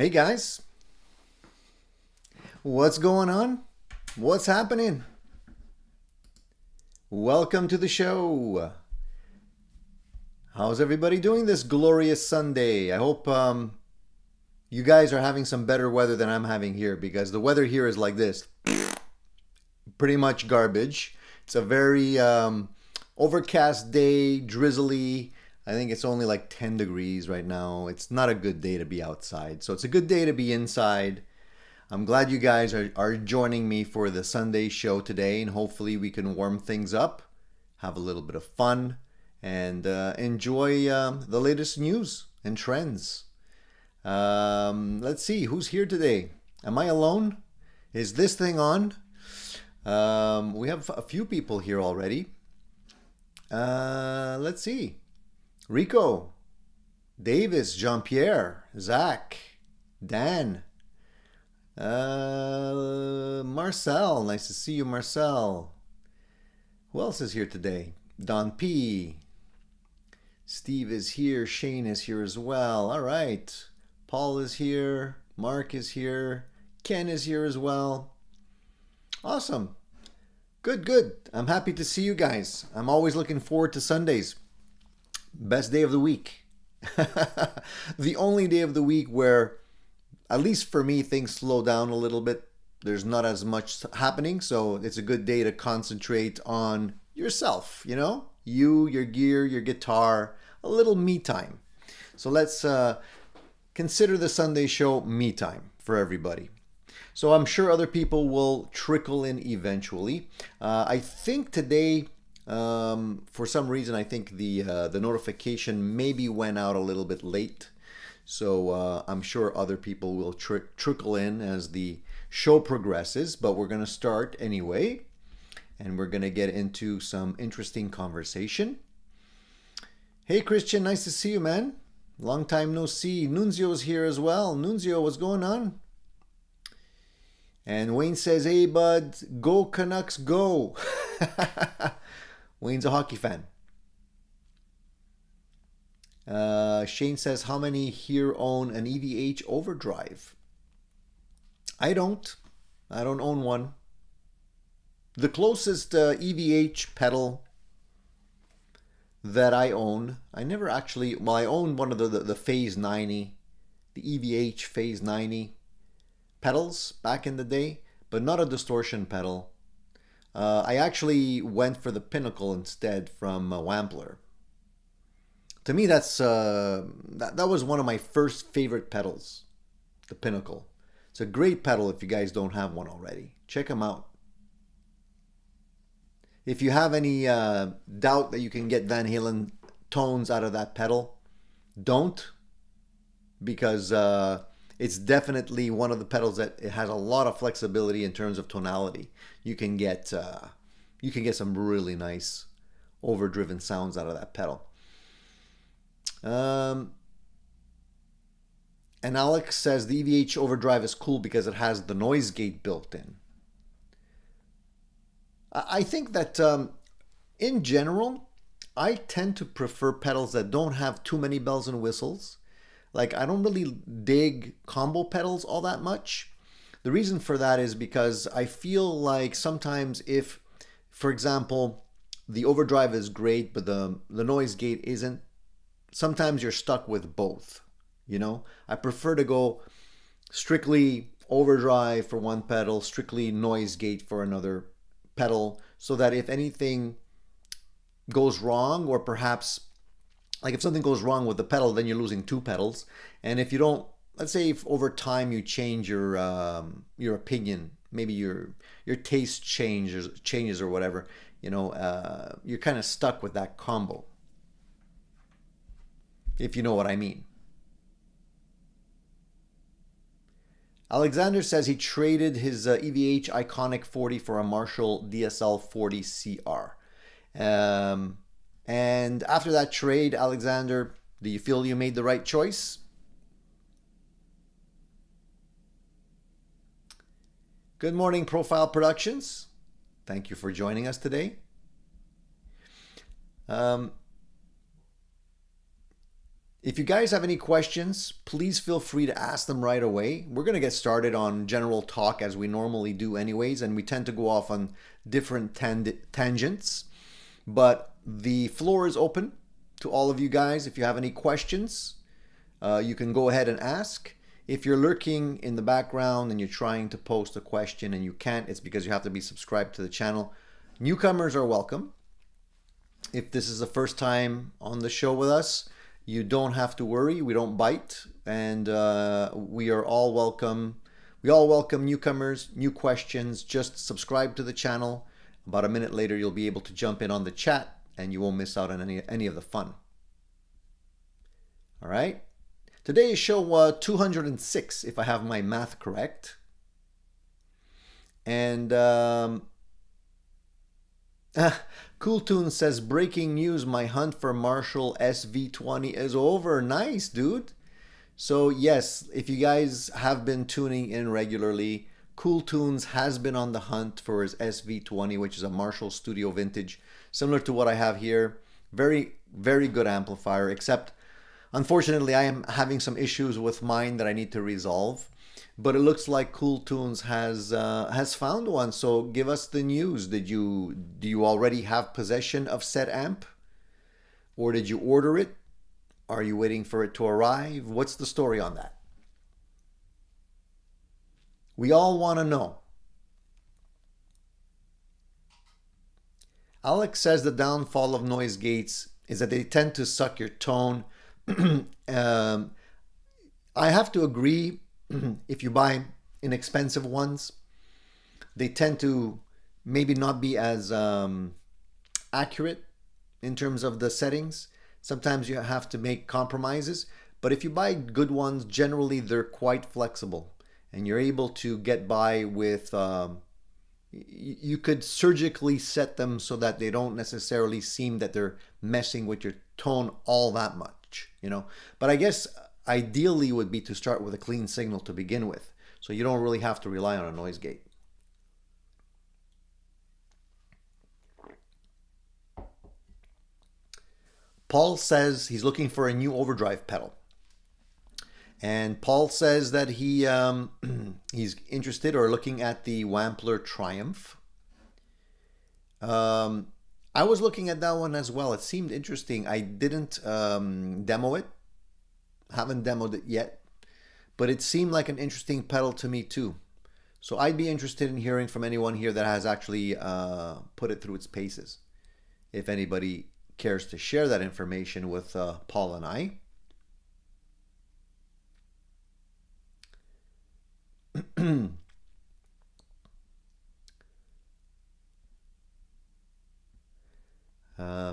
Hey guys, what's going on? What's happening? Welcome to the show. How's everybody doing this glorious Sunday? I hope you guys are having some better weather than I'm having here, because the weather here is like this. Pretty much garbage. It's a very overcast day, drizzly. I think it's only like 10 degrees right now. It's not a good day to be outside. So it's a good day to be inside. I'm glad you guys are joining me for the Sunday show today, and hopefully we can warm things up, have a little bit of fun, and enjoy the latest news and trends. Let's see, who's here today? Am I alone? Is this thing on? We have a few people here already. Let's see. Rico, Davis, Jean-Pierre, Zach, Dan, Marcel. Nice to see you, Marcel. Who else is here today? Don P. Steve is here. Shane is here as well. All right. Paul is here. Mark is here. Ken is here as well. Awesome. Good, good. I'm happy to see you guys. I'm always looking forward to Sundays. Best day of the week. The only day of the week where, at least for me, things slow down a little bit. There's not as much happening, so it's a good day to concentrate on yourself, you know? You, your gear, your guitar, a little me time. So let's consider the Sunday show me time for everybody. So I'm sure other people will trickle in eventually. I think today, for some reason, I think the notification maybe went out a little bit late. So I'm sure other people will trickle in as the show progresses. But we're going to start anyway. And we're going to get into some interesting conversation. Hey, Christian, nice to see you, man. Long time no see. Nunzio's here as well. Nunzio, what's going on? And Wayne says, hey, bud, go Canucks, go. Wayne's a hockey fan. Shane says, how many here own an EVH overdrive? I don't own one. The closest EVH pedal that I own, I never actually, well, I own one of the Phase 90, the EVH Phase 90 pedals back in the day, but not a distortion pedal. I actually went for the Pinnacle instead from Wampler. To me, that was one of my first favorite pedals, the Pinnacle. It's a great pedal if you guys don't have one already. Check them out. If you have any doubt that you can get Van Halen tones out of that pedal, don't, because it's definitely one of the pedals that it has a lot of flexibility in terms of tonality. You can get some really nice overdriven sounds out of that pedal. And Alex says the EVH overdrive is cool because it has the noise gate built in. I think that in general, I tend to prefer pedals that don't have too many bells and whistles. Like, I don't really dig combo pedals all that much. The reason for that is because I feel like sometimes if, for example, the overdrive is great, but the noise gate isn't, sometimes you're stuck with both, you know? I prefer to go strictly overdrive for one pedal, strictly noise gate for another pedal, so that if anything goes wrong, or perhaps like if something goes wrong with the pedal, then you're losing two pedals. And if you don't, let's say if over time you change your opinion, maybe your taste changes or whatever, you know, you're kind of stuck with that combo, if you know what I mean. Alexander says he traded his EVH Iconic 40 for a Marshall DSL 40 CR. And after that trade, Alexander, do you feel you made the right choice? Good morning, Profile Productions. Thank you for joining us today. If you guys have any questions, please feel free to ask them right away. We're going to get started on general talk as we normally do anyways, and we tend to go off on different tangents. But the floor is open to all of you guys. If you have any questions, you can go ahead and ask. If you're lurking in the background and you're trying to post a question and you can't, it's because you have to be subscribed to the channel. Newcomers are welcome. If this is the first time on the show with us, you don't have to worry. We don't bite, and we are all welcome. We all welcome newcomers, new questions. Just subscribe to the channel. About a minute later, you'll be able to jump in on the chat, and you won't miss out on any of the fun. All right. Today is show 206, if I have my math correct. And Cool Tune says, breaking news, my hunt for Marshall SV20 is over. Nice, dude. So yes, if you guys have been tuning in regularly, Cool Tunes has been on the hunt for his SV20, which is a Marshall Studio Vintage, similar to what I have here. Very, very good amplifier, except unfortunately I am having some issues with mine that I need to resolve. But it looks like Cool Tunes has found one. So give us the news. Do you already have possession of said amp, or did you order it? Are you waiting for it to arrive? What's the story on that? We all want to know. Alex says the downfall of noise gates is that they tend to suck your tone. I have to agree. If you buy inexpensive ones, they tend to maybe not be as accurate in terms of the settings. Sometimes you have to make compromises, but if you buy good ones, generally they're quite flexible, and you're able to get by with, you could surgically set them so that they don't necessarily seem that they're messing with your tone all that much, you know. But I guess ideally would be to start with a clean signal to begin with, so you don't really have to rely on a noise gate. Paul says he's looking for a new overdrive pedal, and Paul says that he's interested or looking at the Wampler Triumph. I was looking at that one as well. It seemed interesting. I didn't demo it. Haven't demoed it yet, but it seemed like an interesting pedal to me too. So I'd be interested in hearing from anyone here that has actually put it through its paces. If anybody cares to share that information with Paul and I.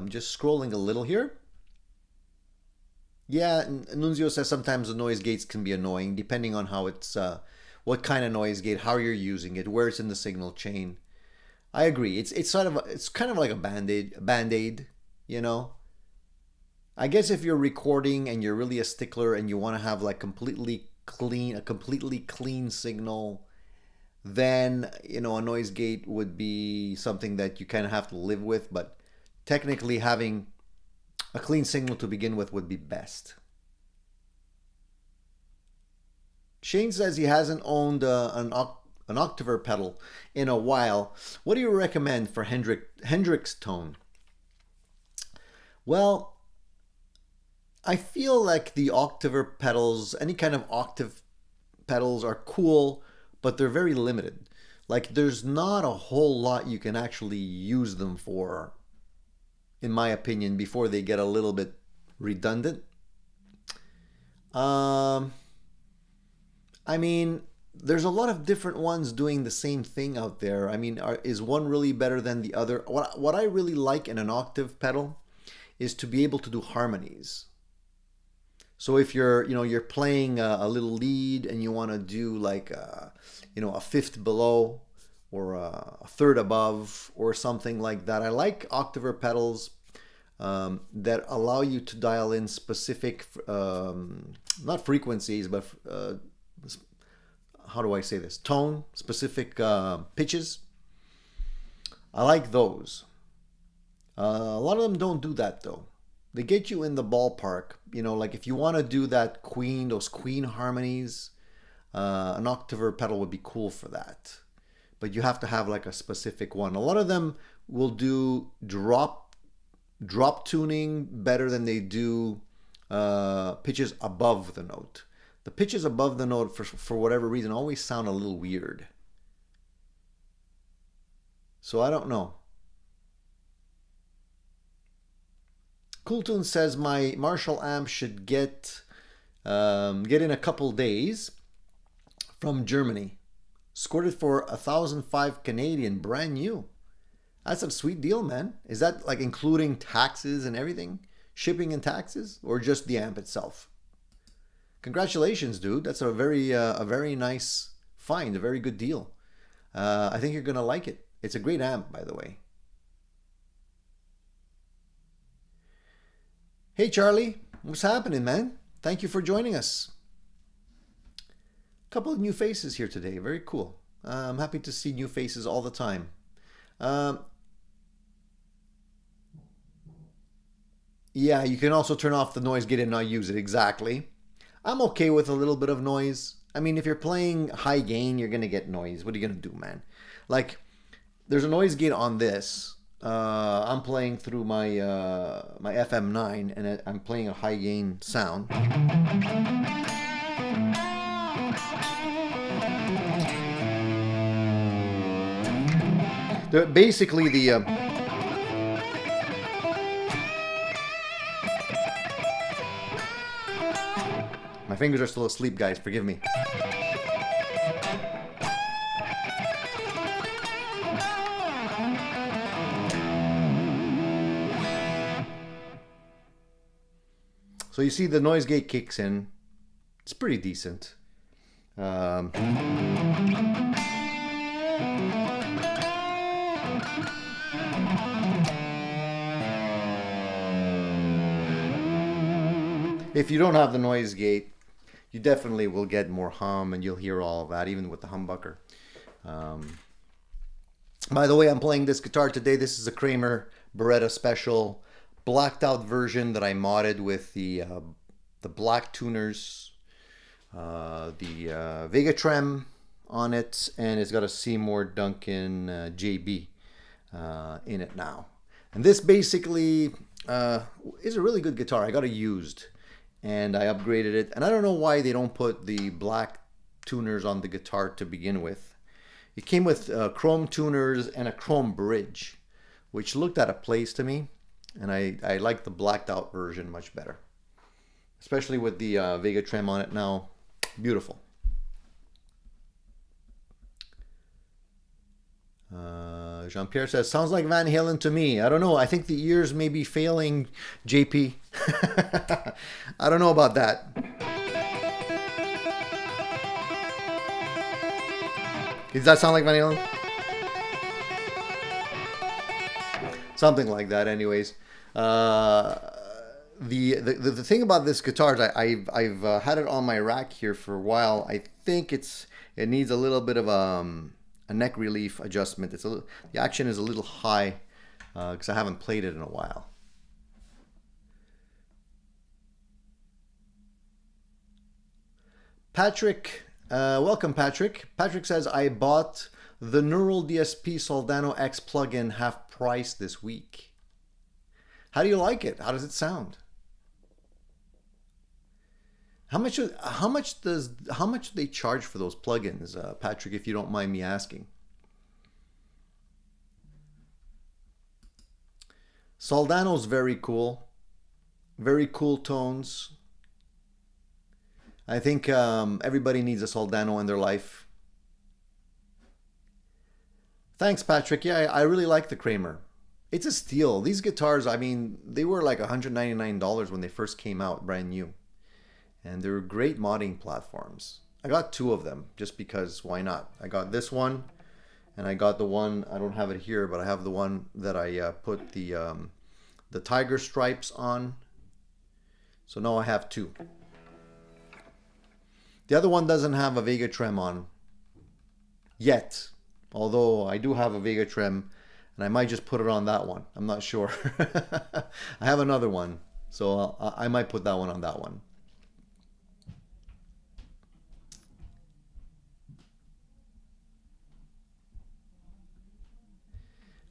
Just scrolling a little here. Yeah, Nunzio says sometimes the noise gates can be annoying depending on how it's, what kind of noise gate, how you're using it, where it's in the signal chain. I agree. It's kind of like a band-aid, you know. I guess if you're recording and you're really a stickler and you want to have like a completely clean signal, then, you know, a noise gate would be something that you kind of have to live with. But technically having a clean signal to begin with would be best. Shane says he hasn't owned an Octaver pedal in a while. What do you recommend for Hendrix tone? Well, I feel like the Octaver pedals, any kind of octave pedals are cool, but they're very limited. Like there's not a whole lot you can actually use them for, in my opinion, before they get a little bit redundant. I mean, there's a lot of different ones doing the same thing out there. I mean, is one really better than the other? What I really like in an octave pedal is to be able to do harmonies. So if you're playing a little lead and you want to do like a fifth below or a third above or something like that, I like octaver pedals that allow you to dial in specific, not frequencies, but how do I say this? Tone, specific pitches. I like those. A lot of them don't do that though. they get you in the ballpark. You know, like if you want to do that Queen, those Queen harmonies, an octaver pedal would be cool for that. But you have to have like a specific one. A lot of them will do drop tuning better than they do pitches above the note. The pitches above the note, for whatever reason, always sound a little weird. So I don't know. Cool Tune says my Marshall amp should get in a couple days from Germany. Scored it for 1,005 Canadian, brand new. That's a sweet deal, man. Is that like including taxes and everything? Shipping and taxes, or just the amp itself? Congratulations, dude. That's a very nice find, a very good deal. I think you're gonna like it. It's a great amp, by the way. Hey, Charlie. What's happening, man? Thank you for joining us. A couple of new faces here today. Very cool. I'm happy to see new faces all the time. Yeah, you can also turn off the noise gate and not use it. Exactly. I'm okay with a little bit of noise. I mean, if you're playing high gain, you're going to get noise. What are you going to do, man? Like, there's a noise gate on this. I'm playing through my my FM9, and I'm playing a high gain sound. Basically, my fingers are still asleep, guys. Forgive me. So you see the noise gate kicks in. It's pretty decent. If you don't have the noise gate, you definitely will get more hum, and you'll hear all of that, even with the humbucker. By the way, I'm playing this guitar today. This is a Kramer Beretta Special blacked out version that I modded with the black tuners, the Vega Trem on it, and it's got a Seymour Duncan JB in it now. And this basically is a really good guitar. I got it used, and I upgraded it. And I don't know why they don't put the black tuners on the guitar to begin with. It came with chrome tuners and a chrome bridge, which looked out of place to me. And I like the blacked out version much better. Especially with the Vega Trem on it now. Beautiful. Jean-Pierre says, sounds like Van Halen to me. I don't know. I think the ears may be failing, JP. I don't know about that. Does that sound like Van Halen? Something like that, anyways. The thing about this guitar is I've had it on my rack here for a while. I think it needs a little bit of a neck relief adjustment. The action is a little high because I haven't played it in a while. Patrick, welcome Patrick. Patrick says, I bought the Neural DSP Soldano X plugin half price this week. How do you like it? How does it sound? How much do they charge for those plugins, Patrick, if you don't mind me asking? Soldano's very cool. Very cool tones. I think everybody needs a Soldano in their life. Thanks, Patrick. Yeah, I really like the Kramer. It's a steal. These guitars, I mean, they were like $199 when they first came out, brand new. And they're great modding platforms. I got two of them just because why not? I got this one and I got the one, I don't have it here, but I have the one that I put the tiger stripes on. So now I have two. The other one doesn't have a Vega Trem on yet. Although I do have a Vega Trem and I might just put it on that one. I'm not sure. I have another one. So I might put that one on that one.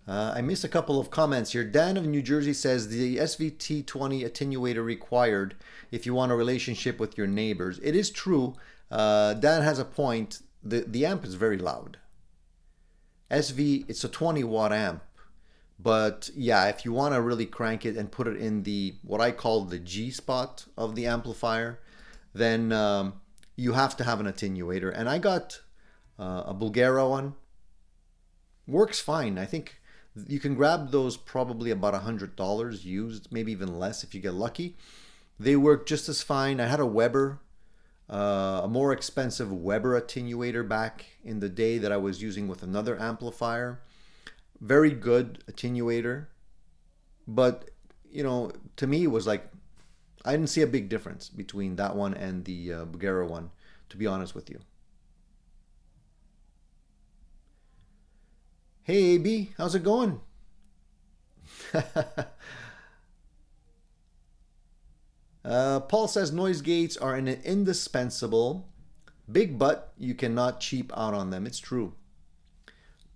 I missed a couple of comments here. Dan of New Jersey says the SVT20 attenuator required if you want a relationship with your neighbors. It is true. Dan has a point. The amp is very loud. It's a 20 watt amp. But yeah, if you want to really crank it and put it in the what I call the G spot of the amplifier, then you have to have an attenuator. And I got a Bulgara one. Works fine. I think you can grab those probably about $100 used, maybe even less if you get lucky. They work just as fine. I had a Weber, a more expensive Weber attenuator back in the day that I was using with another amplifier. Very good attenuator, but you know, to me it was like I didn't see a big difference between that one and the Bulgara one, to be honest with you. Hey AB, how's it going? Paul says noise gates are an indispensable, big but you cannot cheap out on them. It's true.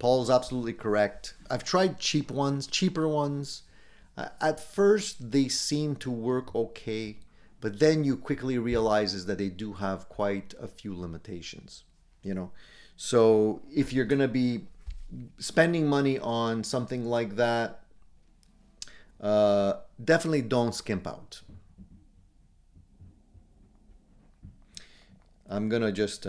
Paul's absolutely correct. I've tried cheaper ones. At first they seem to work okay, but then you quickly realize that they do have quite a few limitations, you know. So if you're gonna be spending money on something like that, definitely don't skimp out. I'm gonna just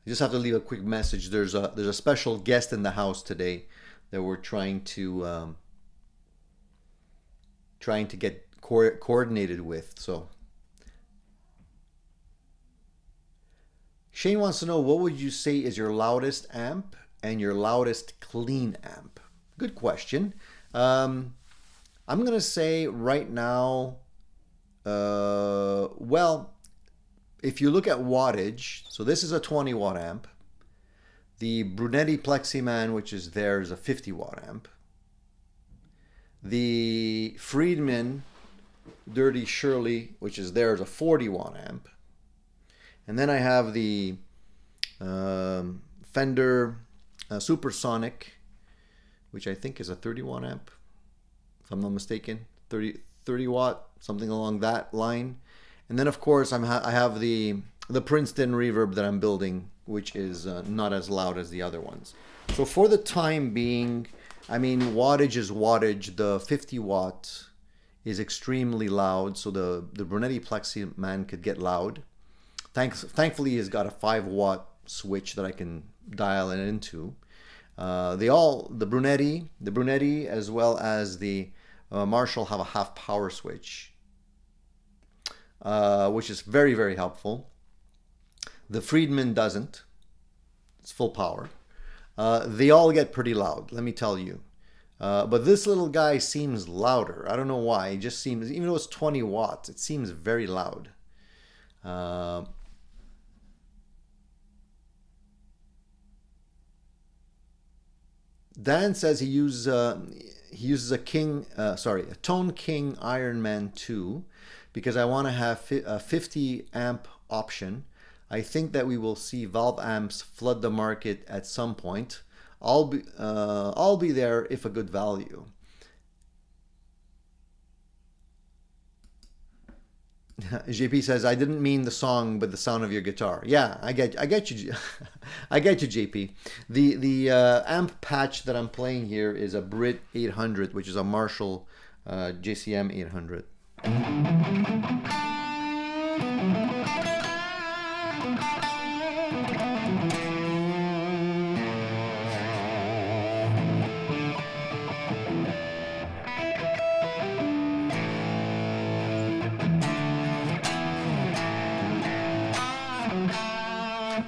I just have to leave a quick message. There's a special guest in the house today that we're trying to get coordinated with. So Shane wants to know, what would you say is your loudest amp and your loudest clean amp? Good question. I'm gonna say right now, well, if you look at wattage, so this is a 20 watt amp. The Brunetti Pleximan, which is there, is a 50 watt amp. The Friedman Dirty Shirley, which is there, is a 40 watt amp. And then I have the Fender Supersonic, which I think is a 30 watt amp, if I'm not mistaken, 30 watt, something along that line. And then of course I have the Princeton reverb that I'm building, which is not as loud as the other ones. So for the time being, I mean, wattage is wattage. The 50 watt is extremely loud, so the Brunetti Pleximan could get loud. Thankfully, he's got a 5 watt switch that I can dial it into. The Brunetti as well as the Marshall have a half power switch, which is very, very helpful. The Friedman doesn't. It's full power. They all get pretty loud, let me tell you. But this little guy seems louder. I don't know why. It just seems, even though it's 20 watts, it seems very loud. Dan says he uses a Tone King Ironman 2 because I want to have a 50 amp option. I think that we will see valve amps flood the market at some point. I'll be there if a good value. JP says, I didn't mean the song, but the sound of your guitar. Yeah, I get you. I get you, JP. The amp patch that I'm playing here is a Brit 800, which is a Marshall JCM 800.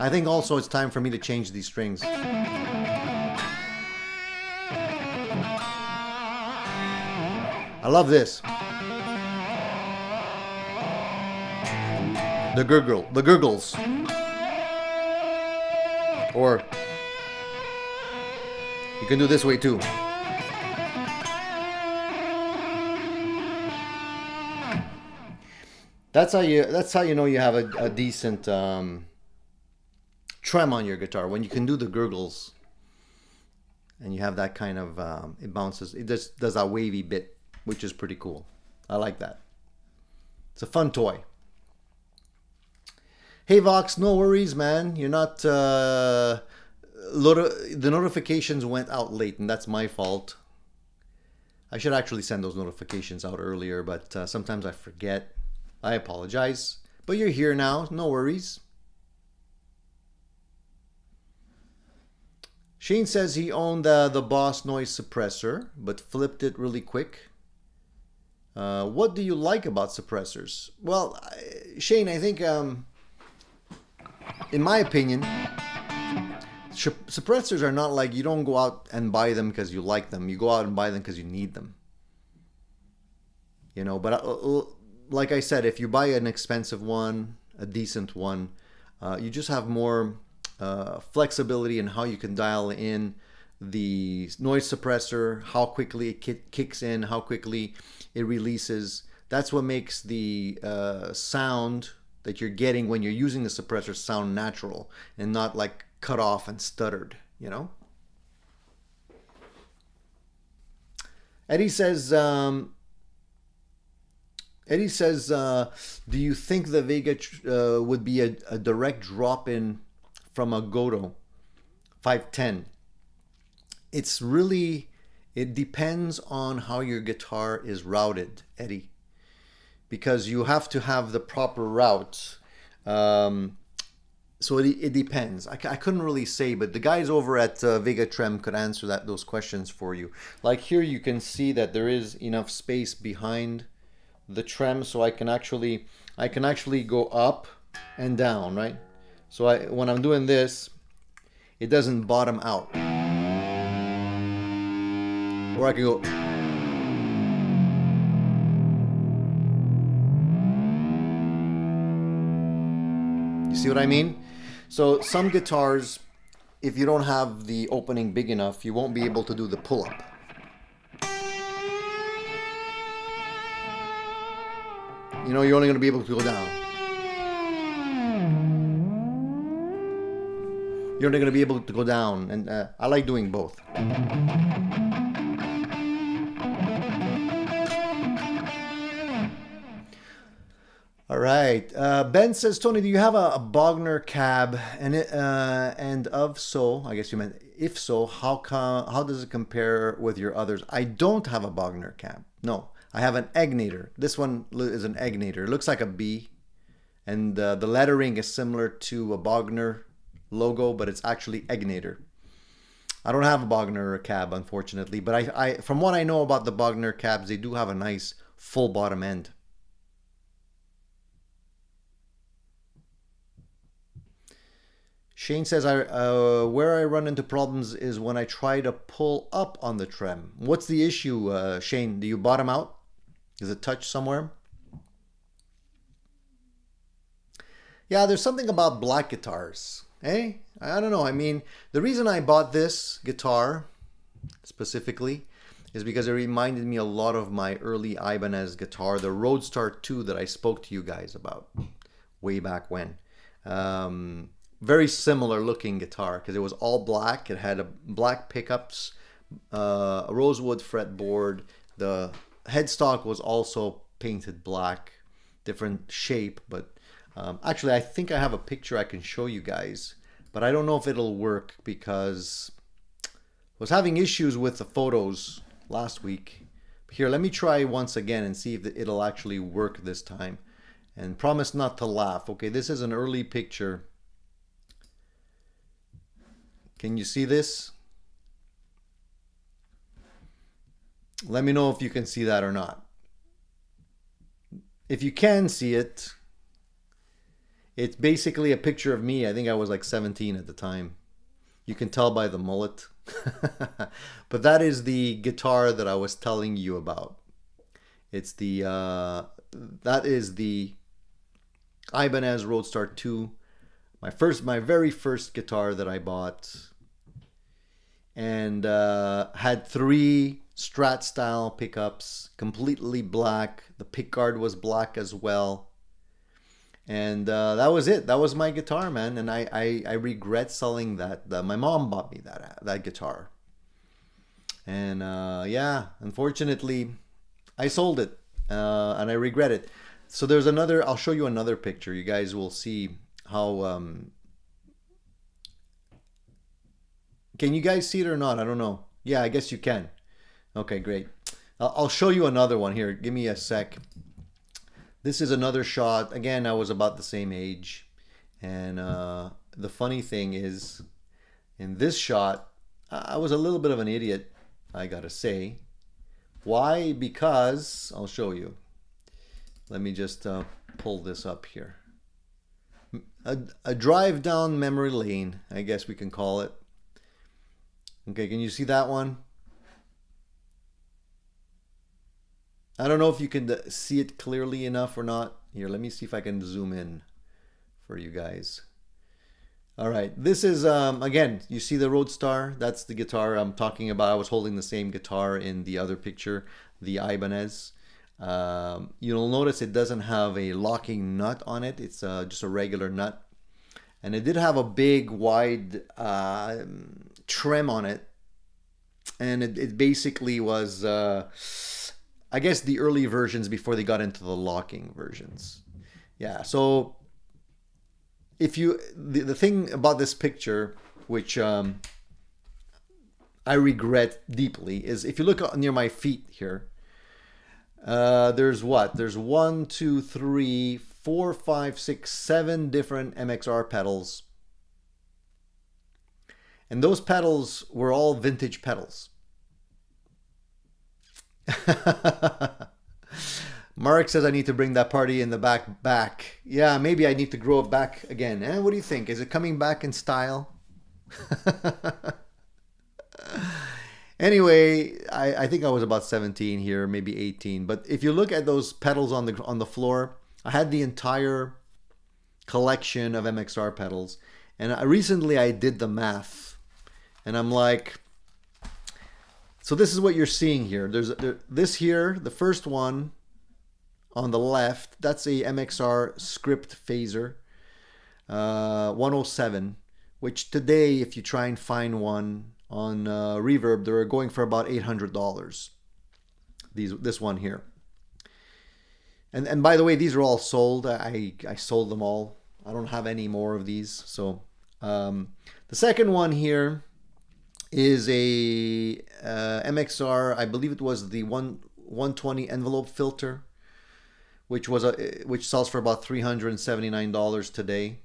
I think also it's time for me to change these strings. I love this. The gurgles. Or You can do this way too. That's how you know you have a decent trem on your guitar, when you can do the gurgles and you have that kind of it bounces. It just does a wavy bit, which is pretty cool. I like that. It's a fun toy. Hey Vox, no worries, man. You're not. The notifications went out late, and that's my fault. I should actually send those notifications out earlier, but sometimes I forget. I apologize. But you're here now, no worries. Shane says he owned the Boss noise suppressor, but flipped it really quick. What do you like about suppressors? Well, Shane, I think, in my opinion, suppressors are not like, you don't go out and buy them because you like them. You go out and buy them because you need them. You know, but like I said, if you buy an expensive one, a decent one, you just have more flexibility in how you can dial in the noise suppressor, how quickly it kicks in, how quickly it releases. That's what makes the sound that you're getting when you're using the suppressor sound natural and not like cut off and stuttered, you know? Eddie says, do you think the Vega would be a direct drop-in from a Goto 510? It's really, it depends on how your guitar is routed, Eddie, because you have to have the proper route. So it depends. I couldn't really say, but the guys over at Vega Trem could answer those questions for you. Like here, you can see that there is enough space behind the trem, so I can actually go up and down, right? So when I'm doing this, it doesn't bottom out. Or I can go. You see what I mean? So some guitars, if you don't have the opening big enough, you won't be able to do the pull-up. You know, you're only going to be able to go down. You're only going to be able to go down, and I like doing both. All right. Ben says, Tony, do you have a Bogner cab? And if so, I guess you meant if so, how does it compare with your others? I don't have a Bogner cab. No, I have an Egnator. This one is an Egnator. It looks like a B, and the lettering is similar to a Bogner logo, but it's actually Egnator. I don't have a Bogner cab, unfortunately, but I from what I know about the Bogner cabs, they do have a nice full bottom end. Shane says, where I run into problems is when I try to pull up on the trem. What's the issue, Shane? Do you bottom out? Does it touch somewhere? Yeah, there's something about black guitars. Eh? I don't know. I mean, the reason I bought this guitar specifically is because it reminded me a lot of my early Ibanez guitar, the Roadstar 2 that I spoke to you guys about way back when. Very similar looking guitar because it was all black. It had black pickups, a rosewood fretboard. The headstock was also painted black, different shape. But actually, I think I have a picture I can show you guys, but I don't know if it'll work because I was having issues with the photos last week. Here, let me try once again and see if it'll actually work this time. And promise not to laugh. Okay, this is an early picture. Can you see this? Let me know if you can see that or not. If you can see it, it's basically a picture of me. I think I was like 17 at the time. You can tell by the mullet. But that is the guitar that I was telling you about. It's the that is the Ibanez Roadstar 2. My very first guitar that I bought. and had 3 Strat style pickups, completely black. The pickguard was black as well. And that was it. That was my guitar, man. And I regret selling that. My mom bought me that guitar. And yeah, unfortunately, I sold it. And I regret it. So there's another, I'll show you another picture. You guys will see how... can you guys see it or not? I don't know. Yeah, I guess you can. Okay, great. I'll show you another one here. Give me a sec. This is another shot. Again, I was about the same age. And the funny thing is, in this shot, I was a little bit of an idiot, I gotta say. Why? Because, I'll show you. Let me just pull this up here. A drive down memory lane, I guess we can call it. Okay, can you see that one? I don't know if you can see it clearly enough or not. Here, let me see if I can zoom in for you guys. All right, this is, again, you see the Roadstar? That's the guitar I'm talking about. I was holding the same guitar in the other picture, the Ibanez. You'll notice it doesn't have a locking nut on it. It's just a regular nut. And it did have a big, wide trem on it. And it basically was... I guess the early versions before they got into the locking versions. Yeah, so if you, the thing about this picture, which I regret deeply, is if you look near my feet here, there's what? There's 1, 2, 3, 4, 5, 6, 7 different MXR pedals. And those pedals were all vintage pedals. Mark says I need to bring that party in the back. Yeah, maybe I need to grow it back again. What do you think? Is it coming back in style? Anyway, I think I was about 17 here, maybe 18. But if you look at those pedals on the floor, I had the entire collection of MXR pedals. And recently I did the math. And I'm like... So this is what you're seeing here. There's this here, the first one on the left, that's a MXR script phaser 107, which today, if you try and find one on Reverb, they're going for about $800. This one here. And by the way, these are all sold. I sold them all. I don't have any more of these. So the second one here is a MXR, I believe it was the 120 envelope filter, which sells for about $379 today.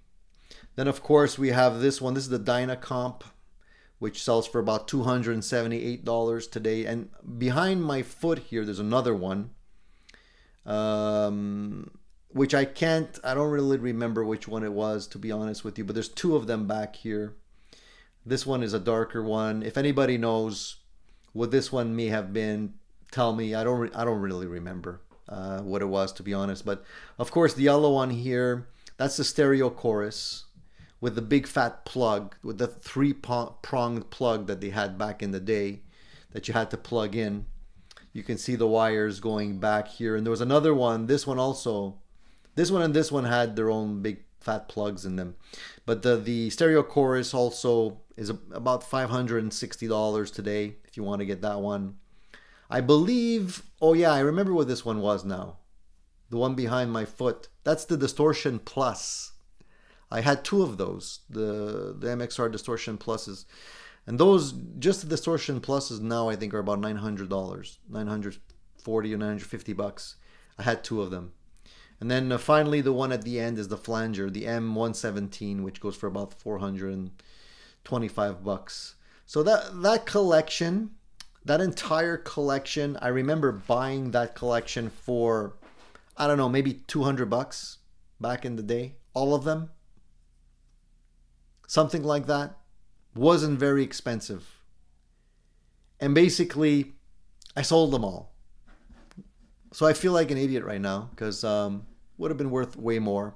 Then of course we have this one. This is the Dynacomp, which sells for about $278 today. And behind my foot here, there's another one, which I don't really remember which one it was, to be honest with you. But there's 2 of them back here. This one is a darker one. If anybody knows what this one may have been, tell me. I don't really remember what it was, to be honest. But of course, the yellow one here, that's the stereo chorus with the big fat plug, with the 3-pronged plug that they had back in the day that you had to plug in. You can see the wires going back here. And there was another one, this one also. This one and this one had their own big fat plugs in them. But the stereo chorus also is about $560 today, if you want to get that one. I believe, oh yeah, I remember what this one was now. The one behind my foot. That's the Distortion Plus. I had 2 of those, the MXR Distortion Pluses. And those, just the Distortion Pluses now, I think are about $900, $940 or $950. I had 2 of them. And then finally, the one at the end is the flanger, the M117, which goes for about $425. So that collection, that entire collection, I remember buying that collection for, I don't know, maybe $200 back in the day. All of them. Something like that. Wasn't very expensive. And basically, I sold them all. So I feel like an idiot right now because would have been worth way more.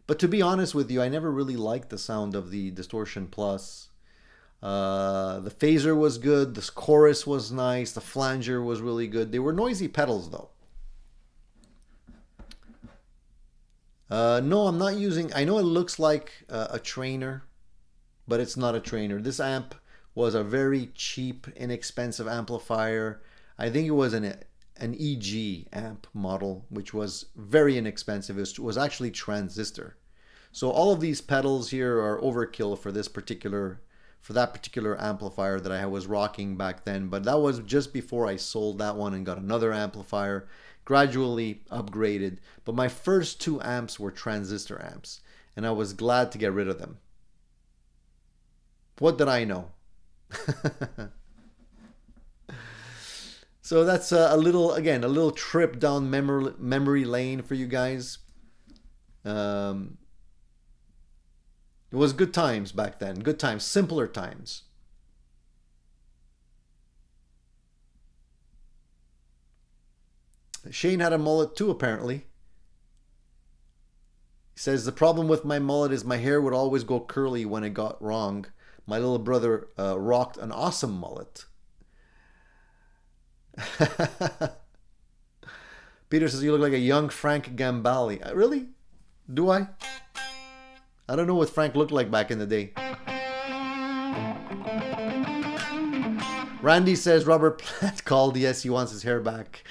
But to be honest with you, I never really liked the sound of the Distortion Plus. The phaser was good. The chorus was nice. The flanger was really good. They were noisy pedals though. No, I'm not using... I know it looks like a trainer, but it's not a trainer. This amp was a very cheap, inexpensive amplifier. I think it was an EG amp model, which was very inexpensive. It was actually transistor. So all of these pedals here are overkill for that particular amplifier that I was rocking back then. But that was just before I sold that one and got another amplifier, gradually upgraded. But my first two amps were transistor amps, and I was glad to get rid of them. What did I know? So that's a little trip down memory lane for you guys. It was good times back then. Good times, simpler times. Shane had a mullet too, apparently. He says, the problem with my mullet is my hair would always go curly when it got wrong. My little brother rocked an awesome mullet. Peter says, you look like a young Frank Gambale. Really? Do I? I don't know what Frank looked like back in the day. Randy says Robert Plant called. Yes, he wants his hair back.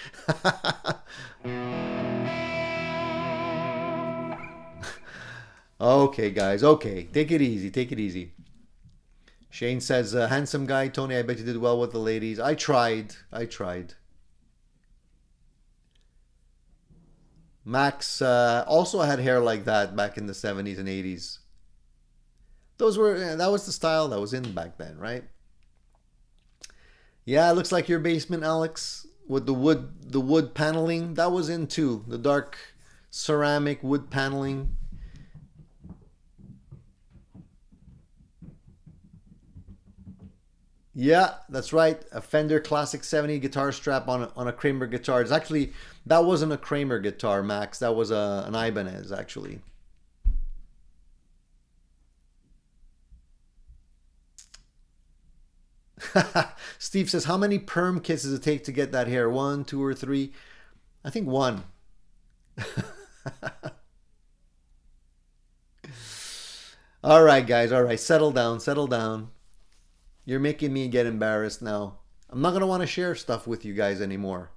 Okay, guys. Okay. Take it easy. Take it easy. Shane says, handsome guy. Tony, I bet you did well with the ladies. I tried. Max also had hair like that back in the 70s and 80s. That was the style that was in back then, right? Yeah, it looks like your basement, Alex, with the wood paneling. That was in too. The dark ceramic wood paneling. Yeah, that's right. A Fender Classic 70 guitar strap on a Kramer guitar. It's actually, that wasn't a Kramer guitar, Max. That was an Ibanez, actually. Steve says, how many perm kits does it take to get that hair? 1, 2, or 3? I think 1. All right, guys. All right. Settle down. Settle down. You're making me get embarrassed now. I'm not going to want to share stuff with you guys anymore.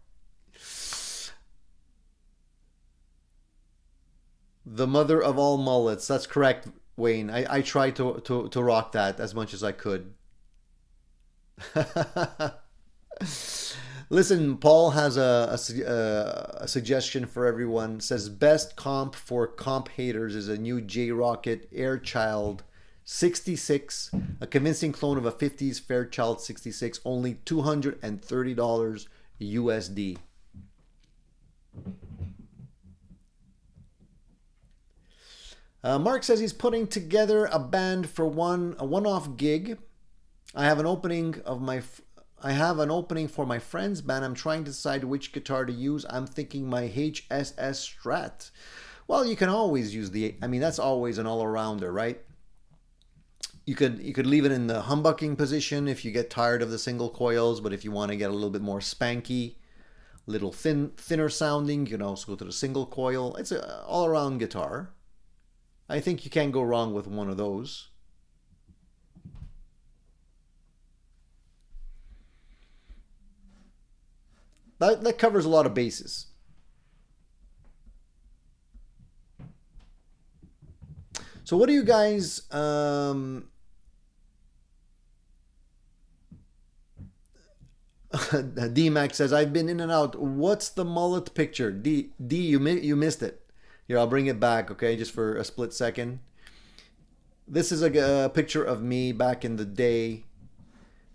The mother of all mullets. That's correct, Wayne. I tried to rock that as much as I could. Listen, Paul has a suggestion for everyone. It says best comp for comp haters is a new J-Rocket Airchild 66, a convincing clone of a 50s Fairchild 66, only $230 USD. Mark says he's putting together a band for a one-off gig. I have an opening for my friend's band. I'm trying to decide which guitar to use. I'm thinking my HSS Strat. Well, you can always use that's always an all-arounder, right? You could leave it in the humbucking position if you get tired of the single coils, but if you want to get a little bit more spanky, little thinner sounding, you can also go to the single coil. It's an all-around guitar. I think you can't go wrong with one of those. That covers a lot of bases. So what do you guys D-Max says, I've been in and out. What's the mullet picture? D, you missed it. Here, I'll bring it back, okay, just for a split second. This is a picture of me back in the day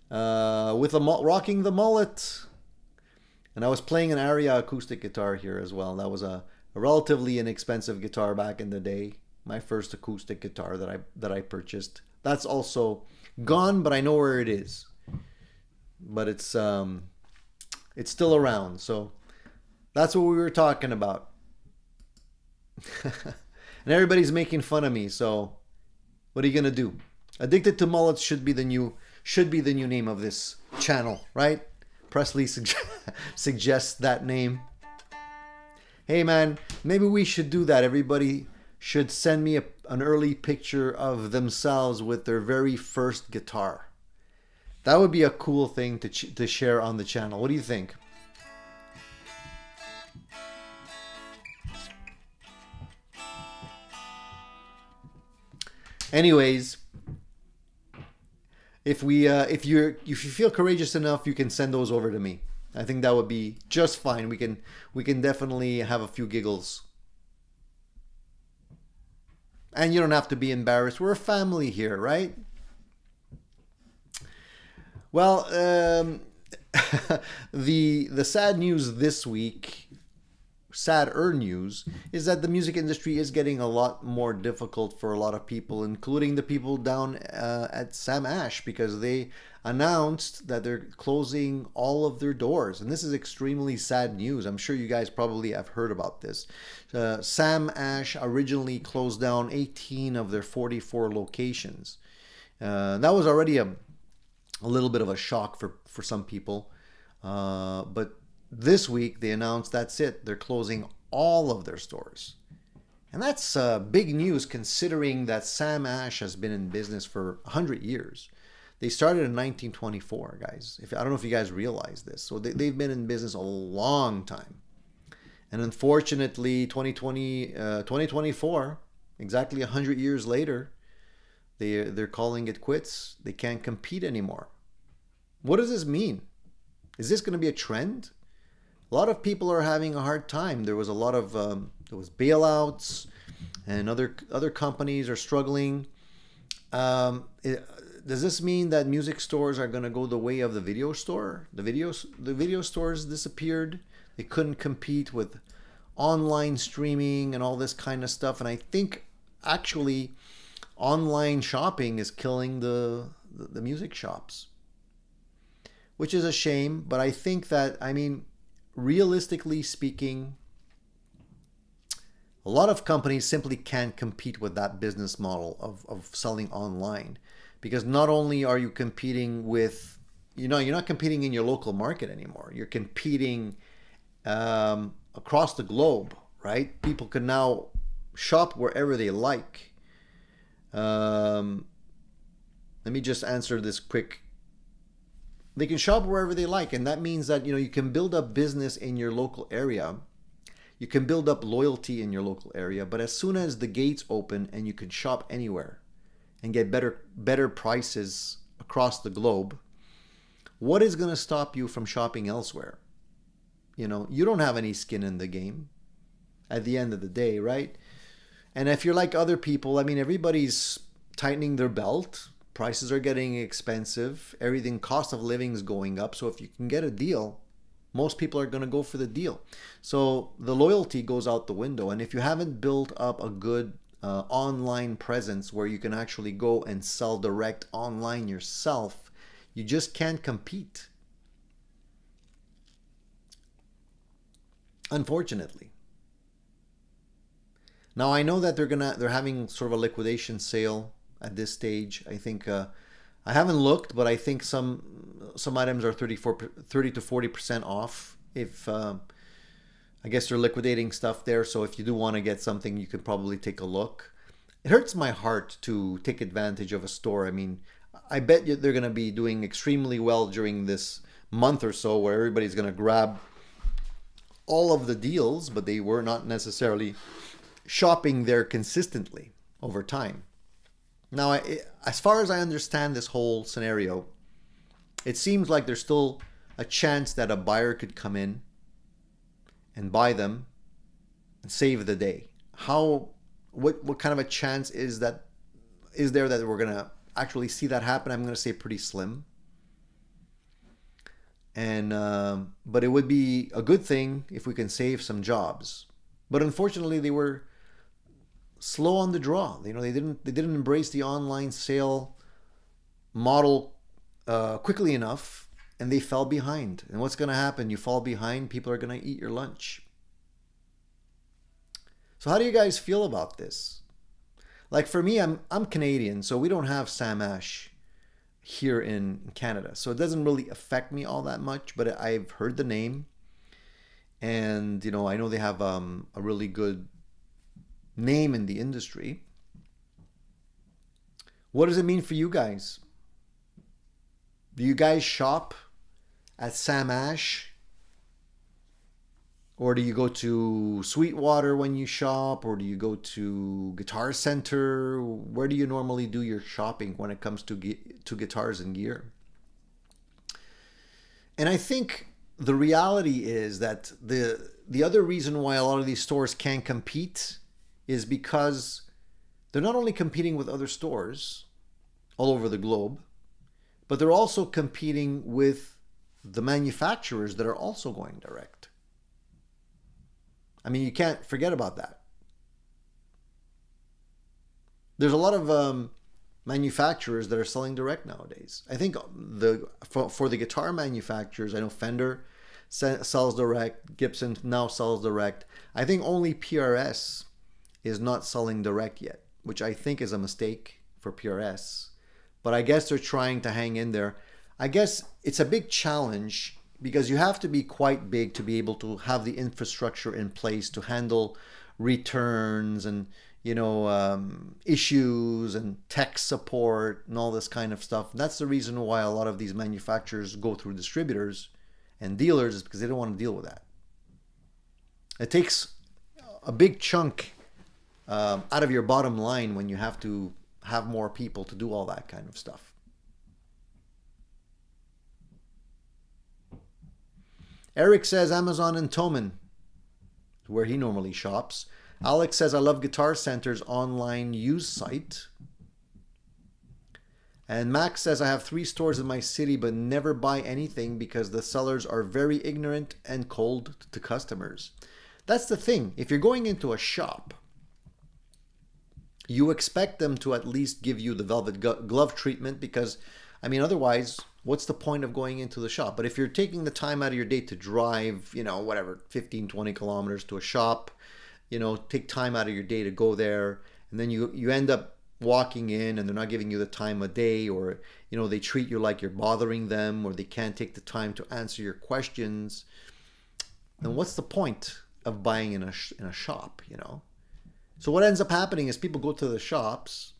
with rocking the mullet. And I was playing an Aria acoustic guitar here as well. That was a relatively inexpensive guitar back in the day. My first acoustic guitar that I purchased. That's also gone, but I know where it is. But it's still around. So that's what we were talking about. And everybody's making fun of me. So what are you gonna do? Addicted to Mullets should be the new should be the new name of this channel, right? Presley suggests that name. Hey man, maybe we should do that. Everybody should send me an early picture of themselves with their very first guitar. That would be a cool thing to share on the channel. What do you think? Anyways, if you feel courageous enough, you can send those over to me. I think that would be just fine. We can definitely have a few giggles. And you don't have to be embarrassed. We're a family here, right? Well, the sad news this week, sadder news, is that the music industry is getting a lot more difficult for a lot of people, including the people down at Sam Ash, because they announced that they're closing all of their doors. And this is extremely sad news. I'm sure you guys probably have heard about this. Sam Ash originally closed down 18 of their 44 locations. That was already a little bit of a shock for some people. But this week they announced that's it. They're closing all of their stores. And that's big news considering that Sam Ash has been in business for 100 years. They started in 1924, guys. I don't know if you guys realize this. So they've been in business a long time. And unfortunately, 2024, exactly 100 years later, they're calling it quits. They can't compete anymore. What does this mean? Is this going to be a trend? A lot of people are having a hard time. There was a lot of there was bailouts, and other companies are struggling. Does this mean that music stores are going to go the way of the video store? The video stores disappeared. They couldn't compete with online streaming and all this kind of stuff. And I think actually online shopping is killing the music shops, which is a shame. But I think that, I mean, realistically speaking, a lot of companies simply can't compete with that business model of selling online, because not only are you competing with, you're not competing in your local market anymore. You're competing across the globe, right? People can now shop wherever they like. Let me just answer this quick. They can shop wherever they like, and that means that you can build up business in your local area. You can build up loyalty in your local area, but as soon as the gates open and you can shop anywhere and get better prices across the globe, what is going to stop you from shopping elsewhere? You don't have any skin in the game at the end of the day, right? And if you're like other people, I mean, everybody's tightening their belt. Prices are getting expensive. Everything, cost of living is going up. So if you can get a deal, most people are going to go for the deal. So the loyalty goes out the window. And if you haven't built up a good online presence where you can actually go and sell direct online yourself, you just can't compete. Unfortunately. Now I know that they're having sort of a liquidation sale at this stage. I think I haven't looked, but I think some items are 30 to 40% off. If I guess they're liquidating stuff there, so if you do want to get something, you could probably take a look. It hurts my heart to take advantage of a store. I mean, I bet you they're going to be doing extremely well during this month or so, where everybody's going to grab all of the deals, but they were not necessarily shopping there consistently over time. Now, as far as I understand this whole scenario, it seems like there's still a chance that a buyer could come in and buy them and save the day. What kind of a chance is there that we're going to actually see that happen? I'm going to say pretty slim. And but it would be a good thing if we can save some jobs. But unfortunately, they were slow on the draw. They didn't embrace the online sale model quickly enough, and they fell behind. And what's going to happen? You fall behind, people are going to eat your lunch. So how do you guys feel about this? Like for me, I'm Canadian, so we don't have Sam Ash here in Canada. So it doesn't really affect me all that much, but I've heard the name. And, you know, I know they have a really good name in the industry. What does it mean for you guys? Do you guys shop at Sam Ash? Or do you go to Sweetwater when you shop? Or do you go to Guitar Center? Where do you normally do your shopping when it comes to guitars and gear? And I think the reality is that the other reason why a lot of these stores can't compete is because they're not only competing with other stores all over the globe, but they're also competing with the manufacturers that are also going direct. I mean, you can't forget about that. There's a lot of manufacturers that are selling direct nowadays. I think for the guitar manufacturers, I know Fender sells direct, Gibson now sells direct. I think only PRS is not selling direct yet, which I think is a mistake for PRS. But I guess they're trying to hang in there. I guess it's a big challenge because you have to be quite big to be able to have the infrastructure in place to handle returns and, you know, issues and tech support and all this kind of stuff. And that's the reason why a lot of these manufacturers go through distributors and dealers, is because they don't want to deal with that. It takes a big chunk out of your bottom line when you have to have more people to do all that kind of stuff. Eric says Amazon and Thomann, where he normally shops. Alex says I love Guitar Center's online used site. And Max says I have 3 stores in my city but never buy anything because the sellers are very ignorant and cold to customers. That's the thing. If you're going into a shop, you expect them to at least give you the velvet glove treatment because, I mean, otherwise, what's the point of going into the shop? But if you're taking the time out of your day to drive, you know, whatever, 15, 20 kilometers to a shop, you know, take time out of your day to go there, and then you end up walking in and they're not giving you the time of day, or, you know, they treat you like you're bothering them, or they can't take the time to answer your questions, then what's the point of buying in a shop, you know? So what ends up happening is people go to the shops,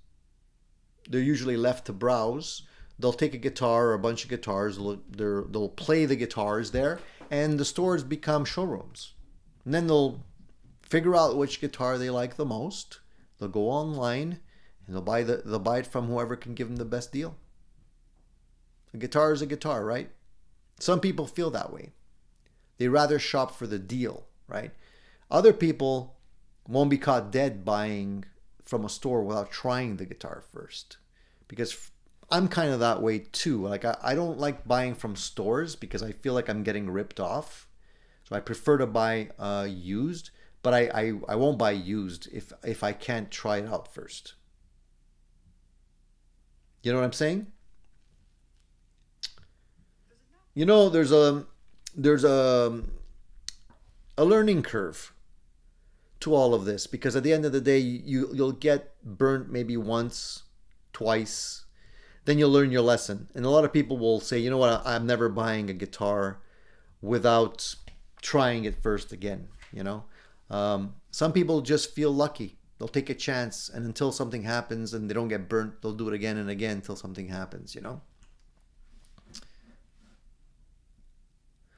they're usually left to browse. They'll take a guitar or a bunch of guitars, they'll play the guitars there, and the stores become showrooms. And then they'll figure out which guitar they like the most. They'll go online and they'll buy it from whoever can give them the best deal. A guitar is a guitar, right? Some people feel that way. They rather shop for the deal, right? Other people won't be caught dead buying from a store without trying the guitar first, because I'm kind of that way too. Like I don't like buying from stores because I feel like I'm getting ripped off. So I prefer to buy used, but I won't buy used if I can't try it out first. You know what I'm saying? You know, there's a learning curve to all of this, because at the end of the day, you'll get burnt maybe once, twice. Then you'll learn your lesson. And a lot of people will say, you know what, I'm never buying a guitar without trying it first again, you know. Some people just feel lucky. They'll take a chance, and until something happens and they don't get burnt, they'll do it again and again until something happens, you know.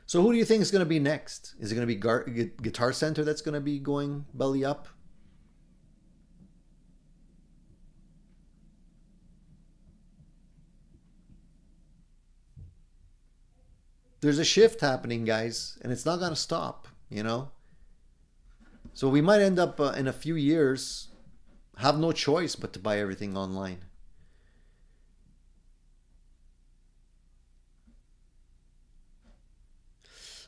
So who do you think is going to be next? Is it going to be Guitar Center that's going to be going belly up? There's a shift happening, guys, and it's not going to stop, you know. So we might end up in a few years have no choice but to buy everything online.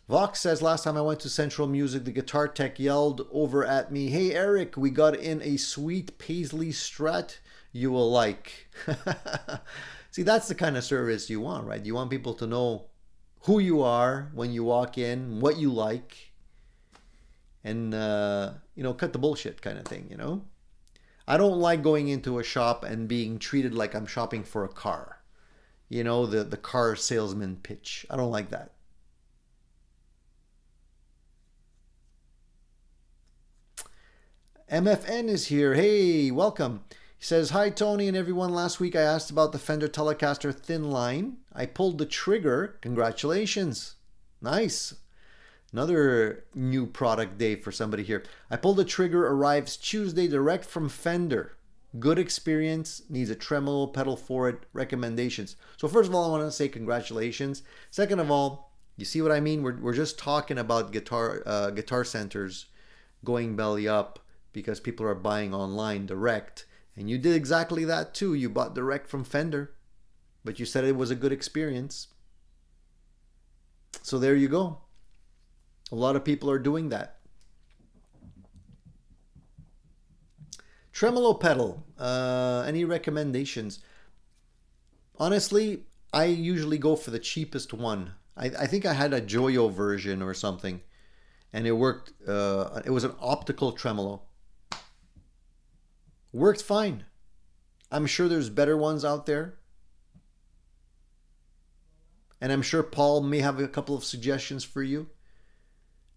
Vox says, last time I went to Central Music, the guitar tech yelled over at me, "Hey Eric, we got in a sweet Paisley Strat you will like." See, that's the kind of service you want, right? You want people to know who you are when you walk in, what you like, and, you know, cut the bullshit kind of thing, you know? I don't like going into a shop and being treated like I'm shopping for a car. You know, the car salesman pitch. I don't like that. MFN is here. Hey, welcome. He says, hi, Tony and everyone. Last week I asked about the Fender Telecaster thin line. I pulled the trigger. Congratulations. Nice. Another new product day for somebody here. I pulled the trigger. Arrives Tuesday direct from Fender. Good experience. Needs a tremolo pedal for it. Recommendations. So first of all, I want to say congratulations. Second of all, you see what I mean? We're just talking about guitar centers going belly up because people are buying online direct. And you did exactly that too. You bought direct from Fender, but you said it was a good experience. So there you go. A lot of people are doing that. Tremolo pedal. Any recommendations? Honestly, I usually go for the cheapest one. I think I had a Joyo version or something, and it worked. It was an optical tremolo. Worked fine. I'm sure there's better ones out there. And I'm sure Paul may have a couple of suggestions for you.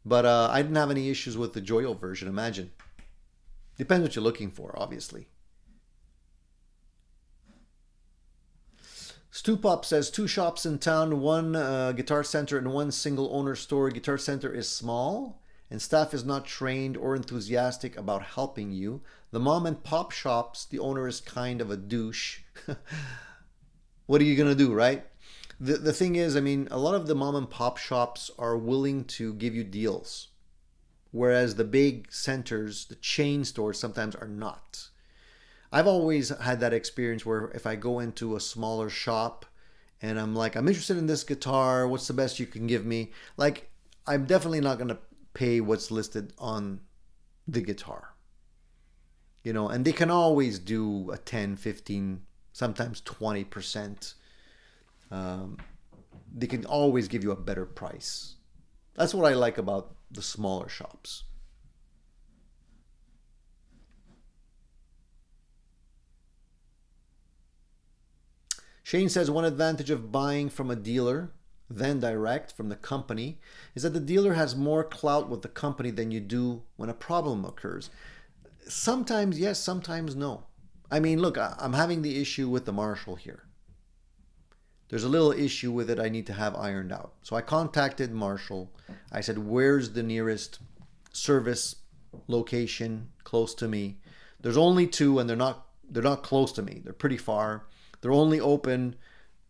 But I didn't have any issues with the Joyo version, imagine. Depends what you're looking for, obviously. Stupop says, 2 shops in town, 1 guitar center and 1 single owner store. Guitar center is small and staff is not trained or enthusiastic about helping you. The mom and pop shops, the owner is kind of a douche. What are you going to do, right? The thing is, I mean, a lot of the mom and pop shops are willing to give you deals, whereas the big centers, the chain stores, sometimes are not. I've always had that experience where if I go into a smaller shop and I'm like, I'm interested in this guitar, what's the best you can give me? Like, I'm definitely not going to pay what's listed on the guitar. You know, and they can always do a 10, 15, sometimes 20%. They can always give you a better price. That's what I like about the smaller shops. Shane says, one advantage of buying from a dealer than direct from the company is that the dealer has more clout with the company than you do when a problem occurs. Sometimes yes, sometimes no. I mean, look, I'm having the issue with the Marshall here. There's a little issue with it I need to have ironed out. So I contacted Marshall. I said, where's the nearest service location close to me? There's only 2 and they're not close to me. They're pretty far. They're only open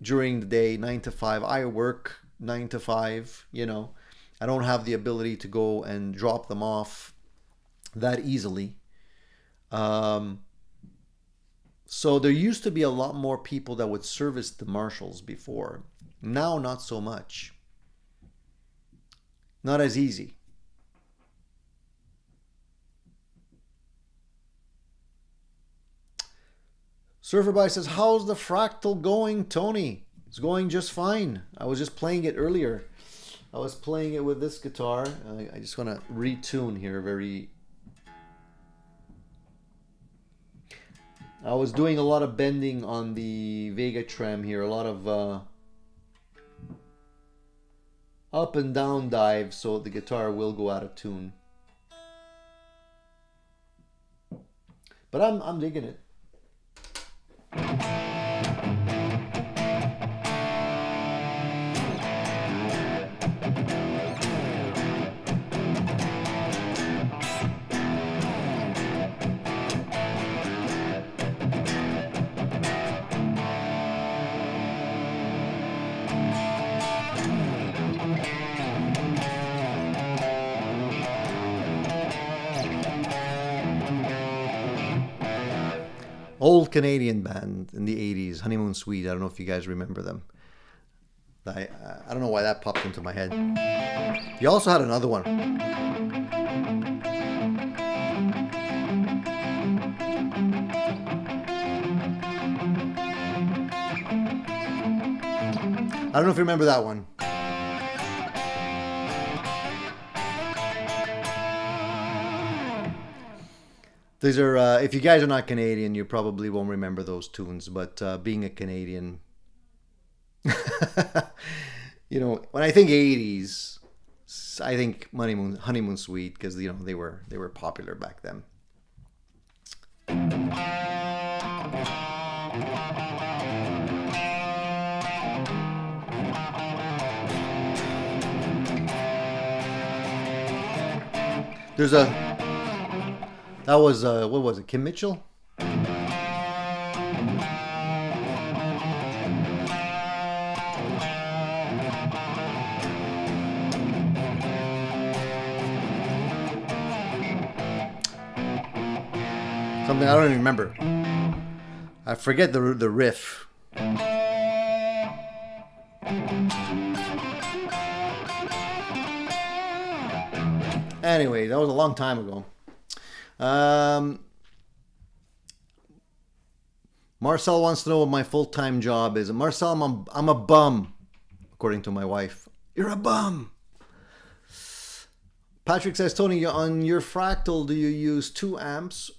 during the day, 9 to 5. I work 9 to 5, you know. I don't have the ability to go and drop them off that easily. So there used to be a lot more people that would service the Marshalls before. Now, not so much. Not as easy. Surferby says, how's the fractal going, Tony? It's going just fine. I was just playing it earlier. I was playing it with this guitar. I just want to retune here I was doing a lot of bending on the Vega trem here, a lot of up and down dives, so the guitar will go out of tune. But I'm digging it. Old Canadian band in the 80s, Honeymoon Suite. I don't know if you guys remember them. I don't know why that popped into my head. You also had another one. I don't know if you remember that one. These are, if you guys are not Canadian, you probably won't remember those tunes, but being a Canadian, You know, when I think 80s, I think Honeymoon Suite, because you know they were popular back then. There's a that was what was it? Kim Mitchell? Something I don't even remember. I forget the riff. Anyway, that was a long time ago. Marcel wants to know what my full-time job is. And Marcel, I'm a bum, according to my wife. You're a bum. Patrick says, Tony, on your fractal, do you use 2 amps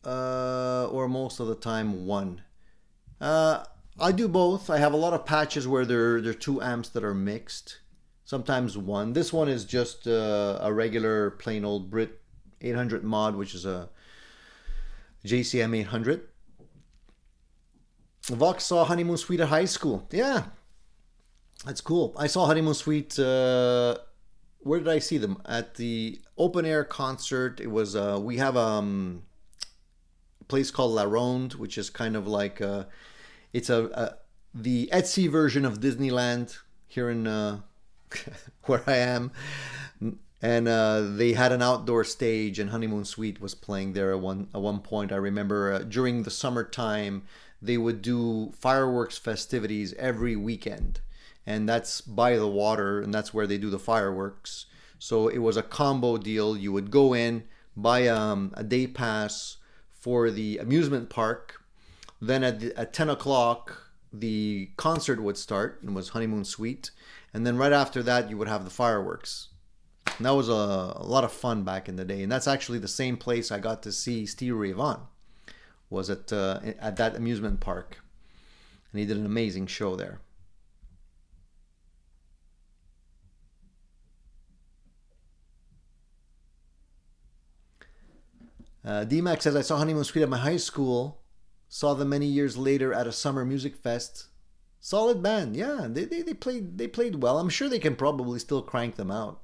or most of the time 1? I do both. I have a lot of patches where there are 2 amps that are mixed. Sometimes 1. This one is just a regular plain old Brit 800 mod, which is a JCM 800. Vox saw Honeymoon Suite at high school. Yeah, that's cool. I saw Honeymoon Suite. Where did I see them? At the open air concert. It was we have a place called La Ronde, which is kind of like it's the Etsy version of Disneyland here in where I am. And they had an outdoor stage, and Honeymoon Suite was playing there at one point. I remember during the summertime, they would do fireworks festivities every weekend. And that's by the water, and that's where they do the fireworks. So it was a combo deal. You would go in, buy a day pass for the amusement park. Then at 10 o'clock, the concert would start. It was Honeymoon Suite. And then right after that, you would have the fireworks. And that was a lot of fun back in the day. And that's actually the same place I got to see Stevie Ray Vaughan, was at that amusement park. And he did an amazing show there. D-Mac says, I saw Honeymoon Suite at my high school. Saw them many years later at a summer music fest. Solid band. Yeah, they played well. I'm sure they can probably still crank them out.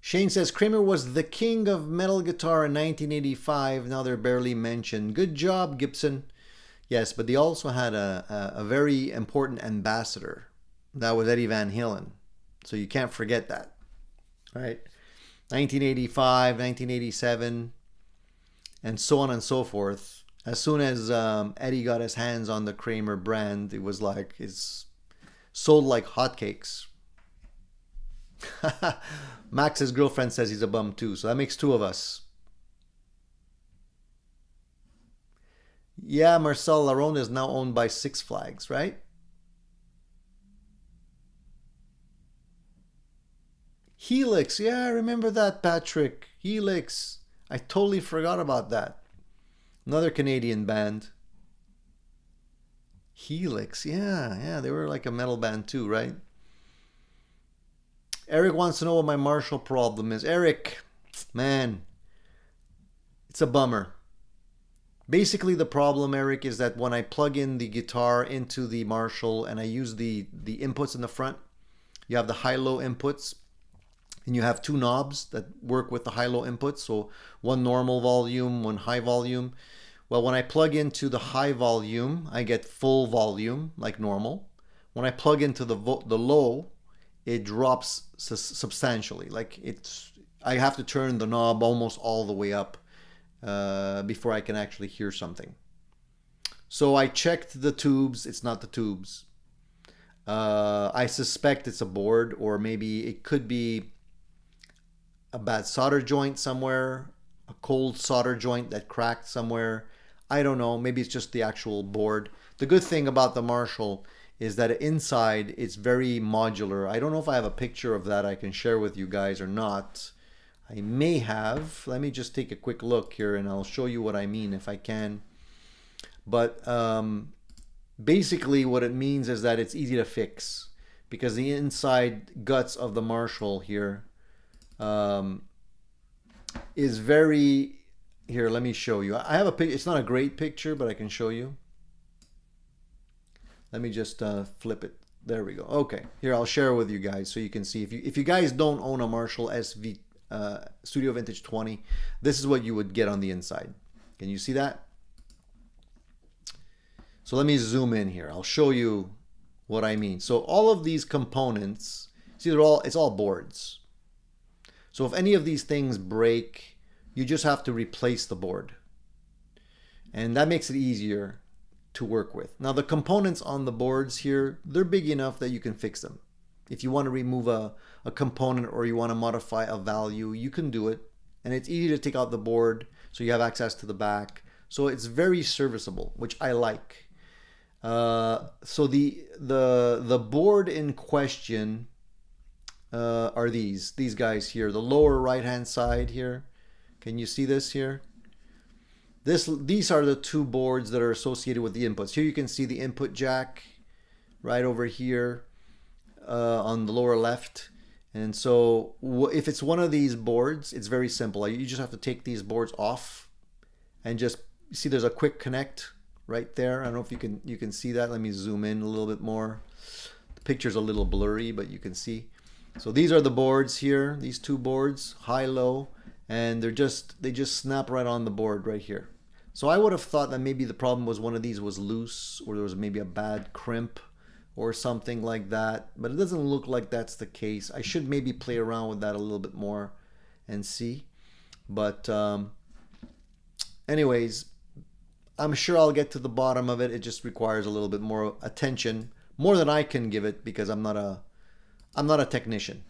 Shane says, Kramer was the king of metal guitar in 1985. Now they're barely mentioned. Good job, Gibson. Yes, but they also had a very important ambassador. That was Eddie Van Halen. So you can't forget that. All right. 1985, 1987, and so on and so forth. As soon as Eddie got his hands on the Kramer brand, it was like it's sold like hotcakes. Max's girlfriend says he's a bum too, so that makes 2 of us. Yeah, Marcel Laronde is now owned by Six Flags, right? Helix, yeah, I remember that, Patrick. Helix. I totally forgot about that. Another Canadian band. Helix, yeah, they were like a metal band too, right? Eric wants to know what my Marshall problem is. Eric, man, it's a bummer. Basically, the problem, Eric, is that when I plug in the guitar into the Marshall and I use the inputs in the front, you have the high-low inputs, and you have 2 knobs that work with the high-low inputs. So one normal volume, one high volume. Well, when I plug into the high volume, I get full volume like normal. When I plug into the low, it drops substantially. Like I have to turn the knob almost all the way up before I can actually hear something. So I checked the tubes. It's not the tubes. I suspect it's a board, or maybe it could be a bad solder joint somewhere, a cold solder joint that cracked somewhere. I don't know. Maybe it's just the actual board. The good thing about the Marshall is that inside it's very modular. I don't know if I have a picture of that I can share with you guys or not. I may have. Let me just take a quick look here and I'll show you what I mean if I can. But basically what it means is that it's easy to fix because the inside guts of the Marshall here is very... Here, let me show you. I have a picture. It's not a great picture, but I can show you. Let me just flip it. There we go. Okay, here I'll share with you guys so you can see. If you guys don't own a Marshall SV Studio Vintage 20, this is what you would get on the inside. Can you see that? So let me zoom in here. I'll show you what I mean. So all of these components, see, it's all boards. So if any of these things break, you just have to replace the board. And that makes it easier to work with. Now the components on the boards here, they're big enough that you can fix them. If you want to remove a component or you want to modify a value, you can do it. And it's easy to take out the board so you have access to the back. So it's very serviceable, which I like. So the board in question are these guys here. The lower right hand side here. Can you see this here? These are the two boards that are associated with the inputs. Here you can see the input jack right over here on the lower left. And so if it's one of these boards, it's very simple. You just have to take these boards off and just see there's a quick connect right there. I don't know if you can see that. Let me zoom in a little bit more. The picture's a little blurry, but you can see. So these are the boards here, these two boards, high, low. And they just snap right on the board right here. So I would have thought that maybe the problem was one of these was loose or there was maybe a bad crimp or something like that. But it doesn't look like that's the case. I should maybe play around with that a little bit more and see. But anyways, I'm sure I'll get to the bottom of it. It just requires a little bit more attention, more than I can give it because I'm not a technician.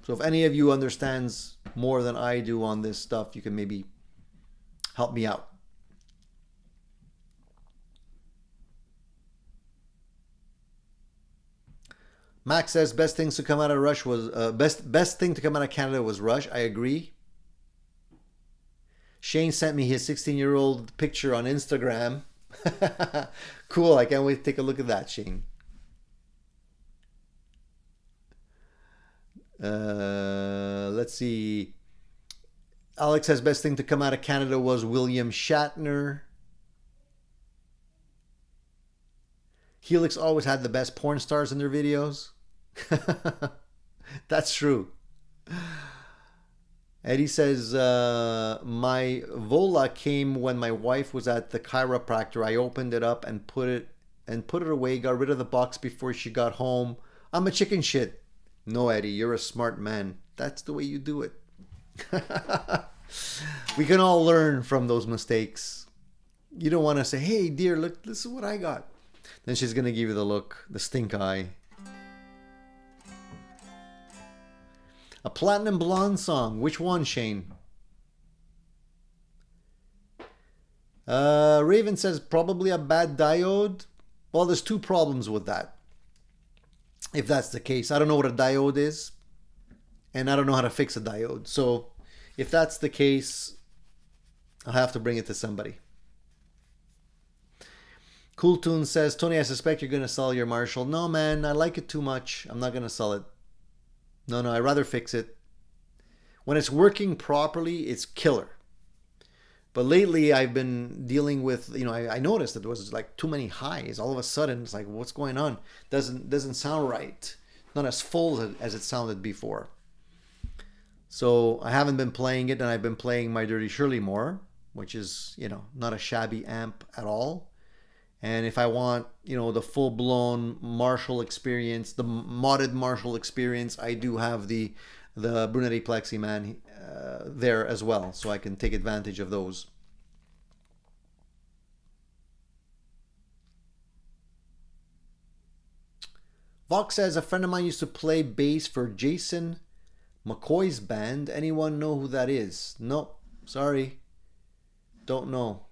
So if any of you understands more than I do on this stuff, you can maybe help me out. Max says best things to come out of Rush was best thing to come out of Canada was Rush. I agree. Shane sent me his 16-year-old picture on Instagram. Cool. I can't wait to take a look at that, Shane. Let's see. Alex says best thing to come out of Canada was William Shatner. Helix always had the best porn stars in their videos. That's true. Eddie says my Vola came when my wife was at the chiropractor. I opened it up and put it away, got rid of the box before she got home. I'm a chicken shit. No, Eddie, you're a smart man. That's the way you do it. We can all learn from those mistakes. You don't want to say, hey, dear, look, this is what I got. Then she's going to give you the look, the stink eye. A Platinum Blonde song. Which one, Shane? Raven says probably a bad diode. Well, there's two problems with that. If that's the case, I don't know what a diode is, and I don't know how to fix a diode. So if that's the case, I'll have to bring it to somebody. Cool Tune says, Tony, I suspect you're going to sell your Marshall. No, man, I like it too much. I'm not going to sell it. No, I'd rather fix it. When it's working properly, it's killer. But lately I've been dealing with, I noticed that there was like too many highs. All of a sudden, it's like, what's going on? Doesn't sound right. Not as full as it sounded before. So I haven't been playing it, and I've been playing my Dirty Shirley more, which is, not a shabby amp at all. And if I want, the full-blown Marshall experience, the modded Marshall experience, I do have the Brunetti Plexi Man there as well, so I can take advantage of those. Vox says, a friend of mine used to play bass for Jason McCoy's band. Anyone know who that is? Nope, sorry. Don't know.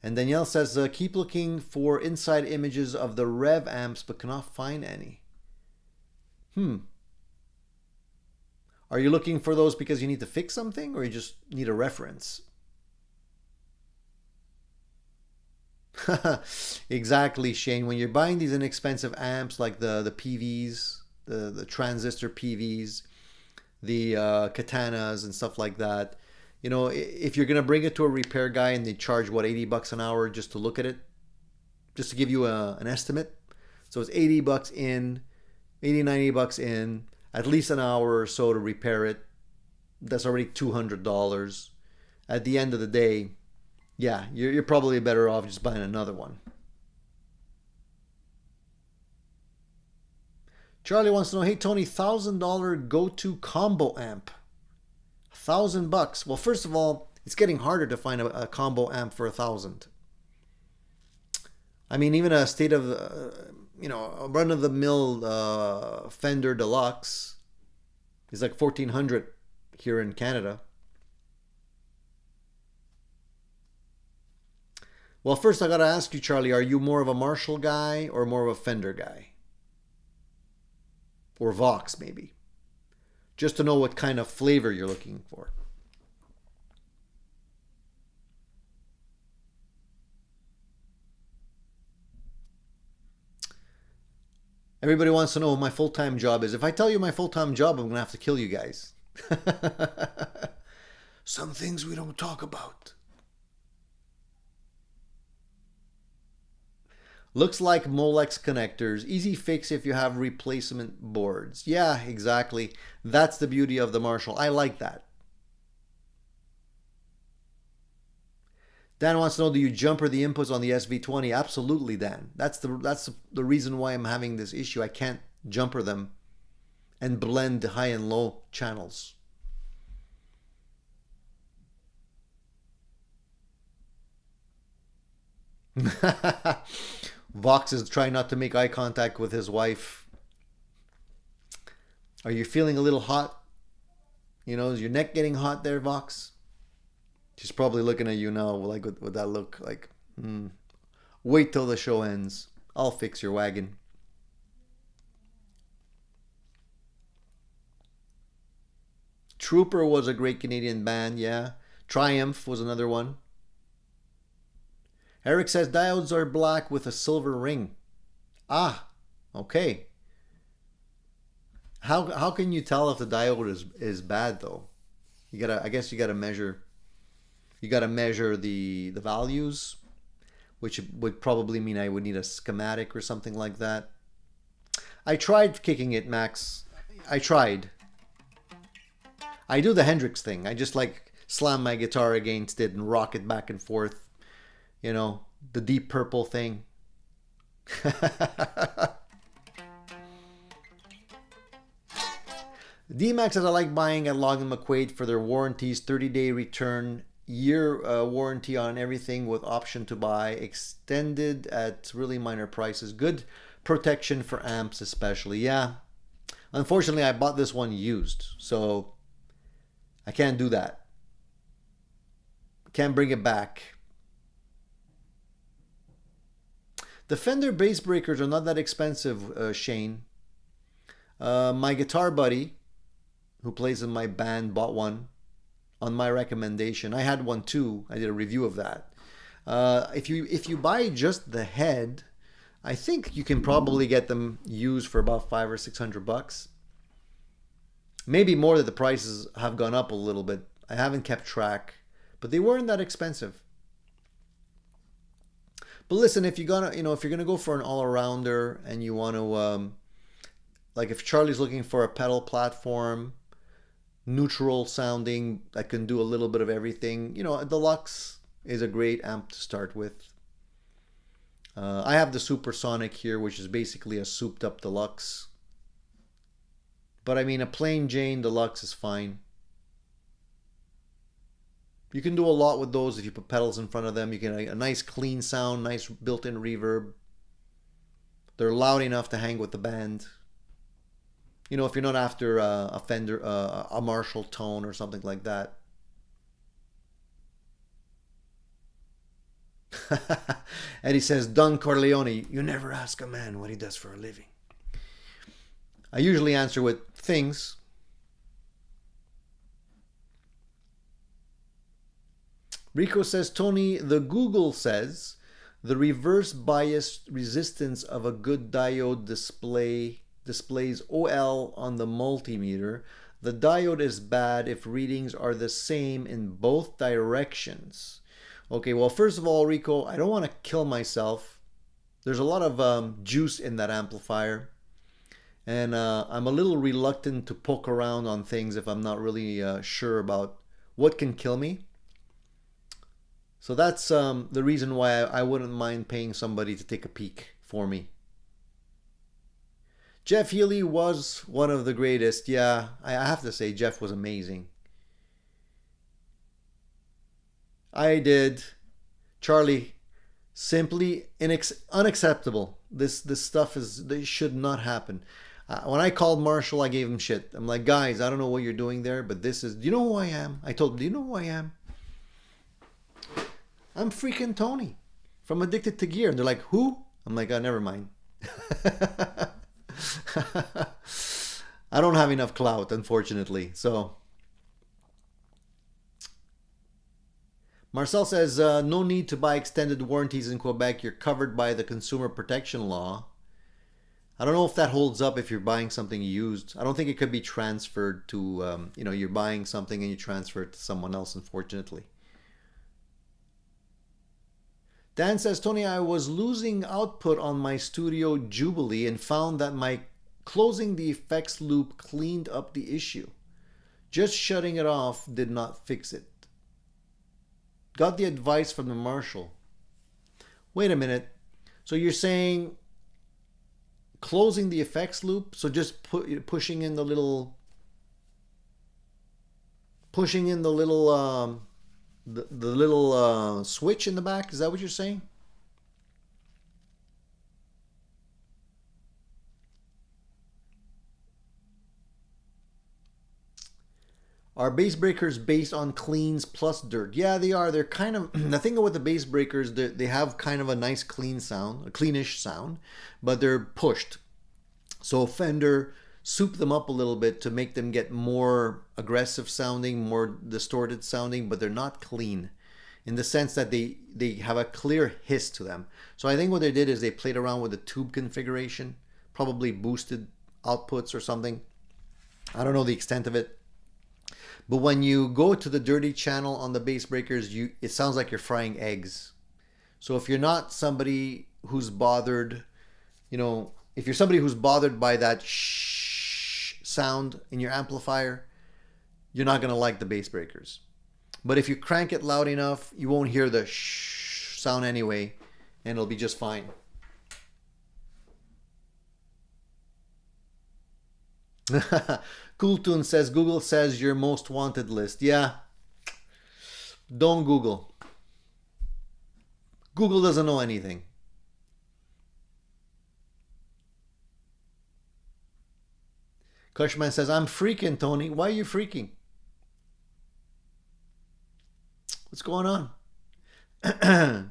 And Danielle says, keep looking for inside images of the Rev amps, but cannot find any. Are you looking for those because you need to fix something, or you just need a reference? Exactly, Shane. When you're buying these inexpensive amps like the PVs, the transistor PVs, the katanas and stuff like that, you know, if you're gonna bring it to a repair guy and they charge what, $80 an hour just to look at it, just to give you an estimate. So it's $80 in, 80, $90 in, at least an hour or so to repair it. That's already $200. At the end of the day, yeah, you're probably better off just buying another one. Charlie wants to know, hey Tony, $1,000 go-to combo amp. $1,000. Well, first of all, it's getting harder to find a combo amp for 1,000. I mean, even a state of, you know, a run-of-the-mill Fender Deluxe is like 1,400 here in Canada. Well, first I gotta ask you, Charlie, are you more of a Marshall guy or more of a Fender guy? Or Vox, maybe. Just to know what kind of flavor you're looking for. Everybody wants to know what my full-time job is. If I tell you my full-time job, I'm going to have to kill you guys. Some things we don't talk about. Looks like Molex connectors. Easy fix if you have replacement boards. Yeah, exactly. That's the beauty of the Marshall. I like that. Dan wants to know, do you jumper the inputs on the SV20? Absolutely, Dan. That's the reason why I'm having this issue. I can't jumper them and blend high and low channels. Vox is trying not to make eye contact with his wife. Are you feeling a little hot? You know, is your neck getting hot there, Vox? She's probably looking at you now, like, with that look, like, wait till the show ends. I'll fix your wagon. Trooper was a great Canadian band, yeah. Triumph was another one. Eric says diodes are black with a silver ring. Ah, okay. How can you tell if the diode is bad though? I guess you gotta measure. You gotta measure the values, which would probably mean I would need a schematic or something like that. I tried kicking it, Max. I tried. I do the Hendrix thing. I just like slam my guitar against it and rock it back and forth. You know, the Deep Purple thing. D-Max says, I like buying at Long & McQuaid for their warranties, 30-day return, year warranty on everything with option to buy, extended at really minor prices. Good protection for amps especially. Yeah. Unfortunately, I bought this one used, so I can't do that. Can't bring it back. The Fender bass breakers are not that expensive, Shane. My guitar buddy, who plays in my band, bought one on my recommendation. I had one too. I did a review of that. If you buy just the head, I think you can probably get them used for about $500 or $600. Maybe more, that the prices have gone up a little bit. I haven't kept track, but they weren't that expensive. But listen, if you're gonna go for an all-arounder and you want to, like if Charlie's looking for a pedal platform, neutral sounding that can do a little bit of everything, you know, a Deluxe is a great amp to start with. I have the Supersonic here, which is basically a souped up Deluxe. But I mean, a plain Jane Deluxe is fine. You can do a lot with those if you put pedals in front of them. You get a nice clean sound, nice built-in reverb. They're loud enough to hang with the band. You know, if you're not after a Fender, a Marshall tone or something like that. Eddie says, Don Corleone, you never ask a man what he does for a living. I usually answer with things. Rico says, Tony, the Google says The reverse bias resistance of a good diode displays OL on the multimeter. The diode is bad if readings are the same in both directions. Okay, well, first of all, Rico, I don't want to kill myself. There's a lot of juice in that amplifier. And I'm a little reluctant to poke around on things if I'm not really sure about what can kill me. So that's the reason why I wouldn't mind paying somebody to take a peek for me. Jeff Healy was one of the greatest. Yeah, I have to say Jeff was amazing. I did. Charlie, simply unacceptable. This stuff this should not happen. When I called Marshall, I gave him shit. I'm like, guys, I don't know what you're doing there, but this is, do you know who I am? I told him, do you know who I am? I'm freaking Tony from Addicted to Gear. And they're like, who? I'm like, oh, never mind. I don't have enough clout, unfortunately. So Marcel says, no need to buy extended warranties in Quebec. You're covered by the consumer protection law. I don't know if that holds up if you're buying something used. I don't think it could be transferred to, you know, you're buying something and you transfer it to someone else, unfortunately. Dan says, Tony, I was losing output on my Studio Jubilee and found that my closing the effects loop cleaned up the issue. Just shutting it off did not fix it. Got the advice from the Marshall. Wait a minute. So you're saying closing the effects loop? So just pushing in the little switch in the back? Is that what you're saying? Are bass breakers based on cleans plus dirt? Yeah, they are. They're kind of, the thing with the bass breakers, they have kind of a nice clean sound, a cleanish sound, but they're pushed. So Fender souped them up a little bit to make them get more aggressive sounding, more distorted sounding, but they're not clean in the sense that they have a clear hiss to them. So I think what they did is they played around with the tube configuration, probably boosted outputs or something. I don't know the extent of it. But when you go to the dirty channel on the bass breakers, it sounds like you're frying eggs. So if you're not somebody who's bothered, you know, if you're somebody who's bothered by that shh sound in your amplifier, you're not going to like the bass breakers. But if you crank it loud enough, you won't hear the shh sound anyway, and it'll be just fine. Cool Tune says, Google says your most wanted list. Yeah. Don't Google. Google doesn't know anything. Cushman says, I'm freaking, Tony. Why are you freaking? What's going on?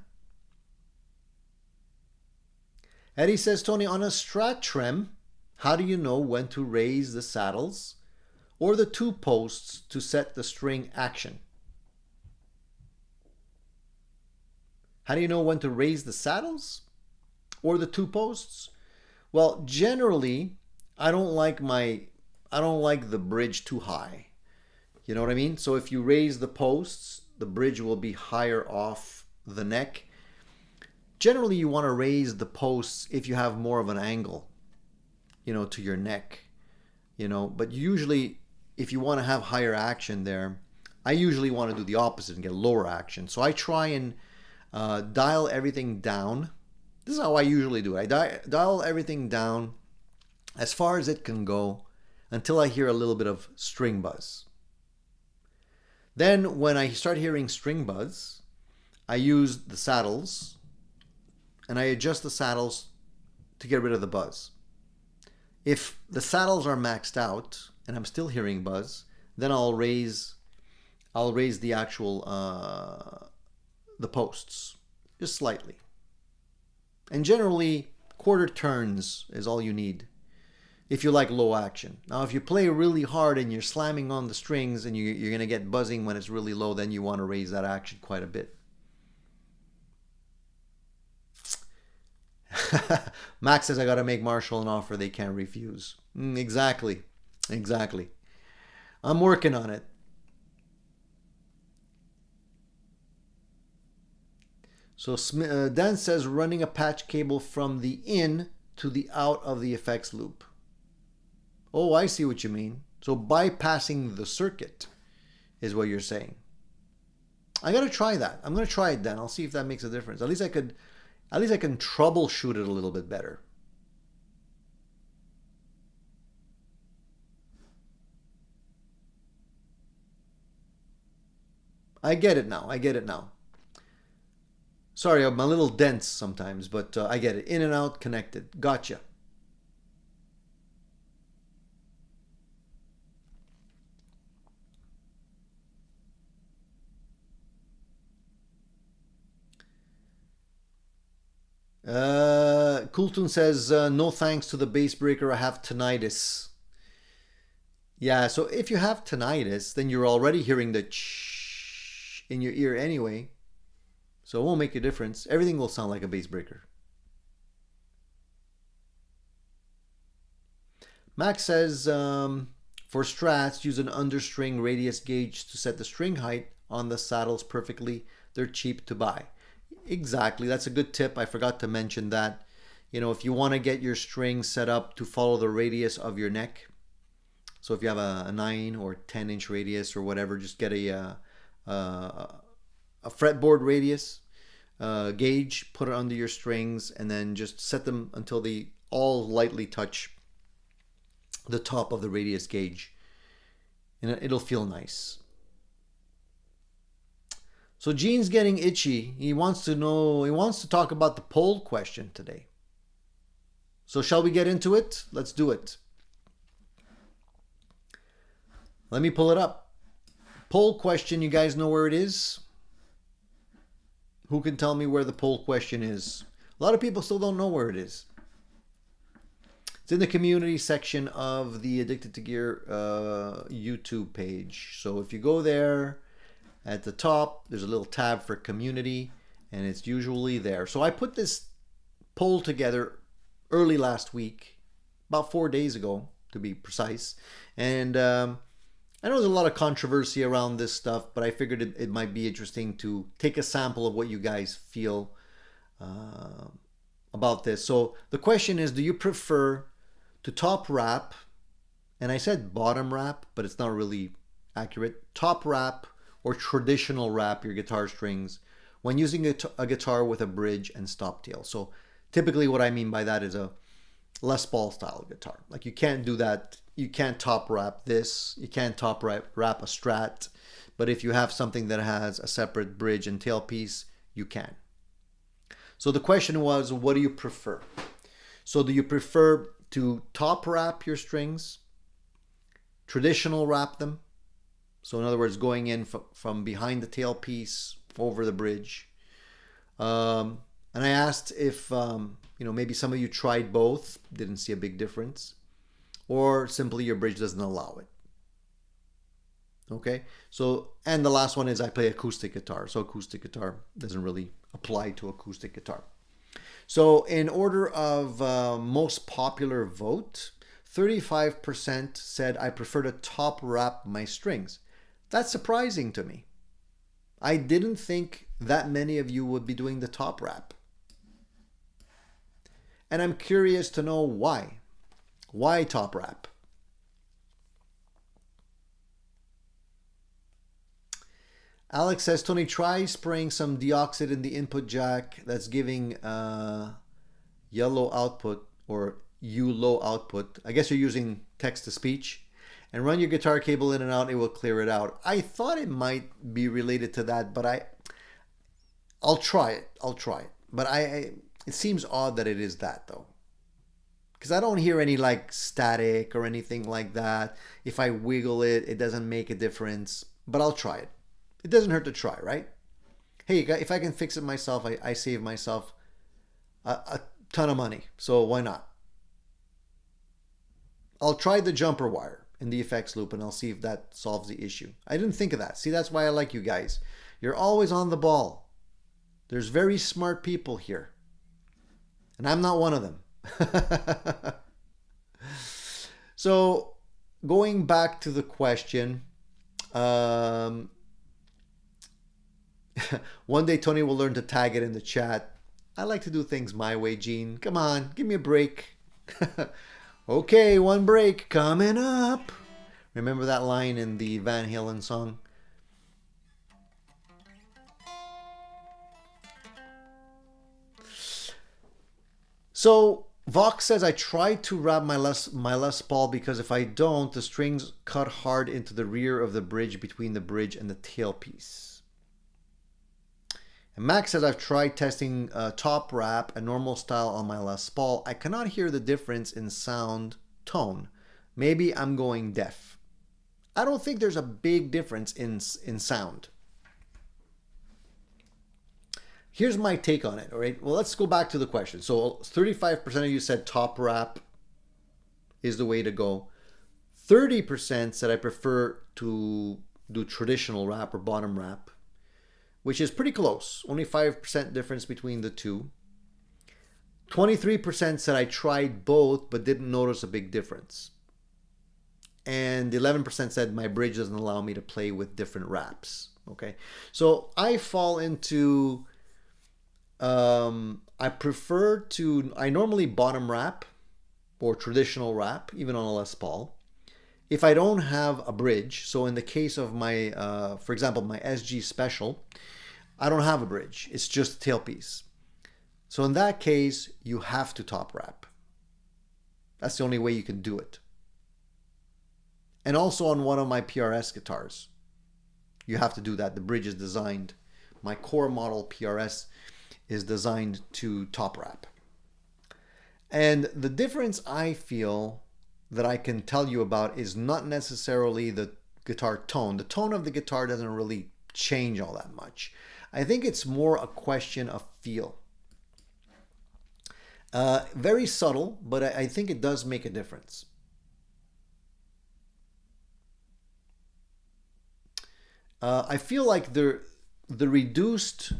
Eddie says, Tony, on a Strat trem, how do you know when to raise the saddles or the two posts to set the string action? How do you know when to raise the saddles or the two posts? Well, generally, I don't like the bridge too high. You know what I mean? So if you raise the posts, the bridge will be higher off the neck. Generally, you want to raise the posts if you have more of an angle, you know, to your neck, you know, but usually if you want to have higher action there, I usually want to do the opposite and get lower action. So I try and dial everything down. This is how I usually do it. I dial everything down as far as it can go until I hear a little bit of string buzz. Then when I start hearing string buzz, I use the saddles and I adjust the saddles to get rid of the buzz. If the saddles are maxed out and I'm still hearing buzz, then I'll raise the actual the posts just slightly. And generally, quarter turns is all you need if you like low action. Now, if you play really hard and you're slamming on the strings and you're going to get buzzing when it's really low, then you want to raise that action quite a bit. Max says I got to make Marshall an offer they can't refuse. Exactly. Exactly. I'm working on it. So Dan says running a patch cable from the in to the out of the effects loop. Oh, I see what you mean. So bypassing the circuit is what you're saying. I got to try that. I'm going to try it, Dan. I'll see if that makes a difference. At least I can troubleshoot it a little bit better. I get it now. I get it now. Sorry, I'm a little dense sometimes, but I get it. In and out, connected. Gotcha. Cooltoon says, no thanks to the bass breaker, I have tinnitus. Yeah, so if you have tinnitus, then you're already hearing the ch in your ear anyway. So it won't make a difference. Everything will sound like a bass breaker. Max says, for strats, use an understring radius gauge to set the string height on the saddles perfectly. They're cheap to buy. Exactly. That's a good tip. I forgot to mention that. You know, if you want to get your string set up to follow the radius of your neck, so if you have a 9 or 10-inch radius or whatever, just get a fretboard radius gauge, put it under your strings, and then just set them until they all lightly touch the top of the radius gauge, and it'll feel nice. So Gene's getting itchy. He wants to talk about the poll question today. So shall we get into it? Let's do it. Let me pull it up. Poll question, you guys know where it is? Who can tell me where the poll question is? A lot of people still don't know where it is. It's in the community section of the Addicted to Gear YouTube page. So if you go there, at the top, there's a little tab for community, and it's usually there. So I put this poll together early last week, about 4 days ago, to be precise. And I know there's a lot of controversy around this stuff, but I figured it might be interesting to take a sample of what you guys feel about this. So the question is, do you prefer to top wrap, and I said bottom wrap, but it's not really accurate, top wrap or traditional wrap your guitar strings when using a guitar with a bridge and stop tail? So typically what I mean by that is a Les Paul style guitar. Like you can't do that. You can't top wrap this. You can't top wrap a Strat. But if you have something that has a separate bridge and tailpiece, you can. So the question was, what do you prefer? So do you prefer to top wrap your strings, traditional wrap them? So in other words, going in from behind the tailpiece over the bridge. And I asked if, maybe some of you tried both, didn't see a big difference, or simply your bridge doesn't allow it. Okay, so, and the last one is I play acoustic guitar. So acoustic guitar doesn't really apply to acoustic guitar. So in order of most popular vote, 35% said I prefer to top wrap my strings. That's surprising to me. I didn't think that many of you would be doing the top wrap. And I'm curious to know why. Why top wrap? Alex says, Tony, try spraying some deoxide in the input jack that's giving yellow output or low output. I guess you're using text-to-speech. And run your guitar cable in and out, it will clear it out. I thought it might be related to that, but I'll try it. I'll try it. But it seems odd that it is that though. Because I don't hear any like static or anything like that. If I wiggle it, it doesn't make a difference. But I'll try it. It doesn't hurt to try, right? Hey, if I can fix it myself, I save myself a ton of money. So why not? I'll try the jumper wire in the effects loop and I'll see if that solves the issue. I didn't think of that. See, that's why I like you guys. You're always on the ball. There's very smart people here. And I'm not one of them. So going back to the question, one day Tony will learn to tag it in the chat. I like to do things my way, Gene. Come on, give me a break. Okay, one break coming up. Remember that line in the Van Halen song? So Vox says, I try to wrap my Les Paul because if I don't, the strings cut hard into the rear of the bridge between the bridge and the tailpiece. And Max says, I've tried testing top wrap and normal style on my Les Paul. I cannot hear the difference in sound tone. Maybe I'm going deaf. I don't think there's a big difference in sound. Here's my take on it, all right? Well, let's go back to the question. So 35% of you said top wrap is the way to go. 30% said I prefer to do traditional wrap or bottom wrap, which is pretty close. Only 5% difference between the two. 23% said I tried both but didn't notice a big difference. And 11% said my bridge doesn't allow me to play with different wraps. Okay, so I fall into... I normally bottom wrap or traditional wrap, even on a Les Paul. If I don't have a bridge, so in the case of my, for example, my SG Special, I don't have a bridge. It's just tailpiece. So in that case, you have to top wrap. That's the only way you can do it. And also on one of my PRS guitars, you have to do that. The bridge is designed. My core model PRS is designed to top wrap. And the difference I feel that I can tell you about is not necessarily the guitar tone. The tone of the guitar doesn't really change all that much. I think it's more a question of feel. Very subtle, but I think it does make a difference. I feel like the reduced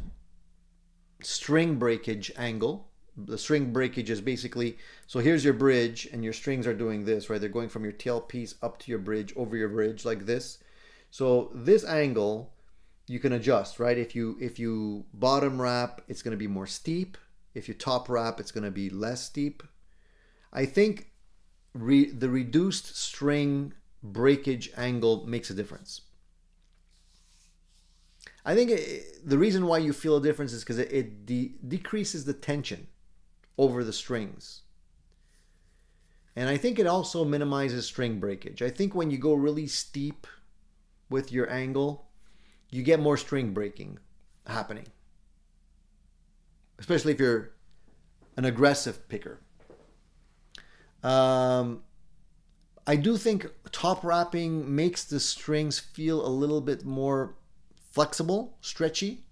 string breakage angle. The string breakage is basically, so here's your bridge and your strings are doing this, right? They're going from your tailpiece up to your bridge, over your bridge like this. So this angle you can adjust, right? If you bottom wrap, it's going to be more steep. If you top wrap, it's going to be less steep. I think the reduced string breakage angle makes a difference. I think the reason why you feel a difference is because it decreases the tension over the strings. And I think it also minimizes string breakage. I think when you go really steep with your angle, you get more string breaking happening. Especially if you're an aggressive picker. I do think top wrapping makes the strings feel a little bit more flexible, stretchy.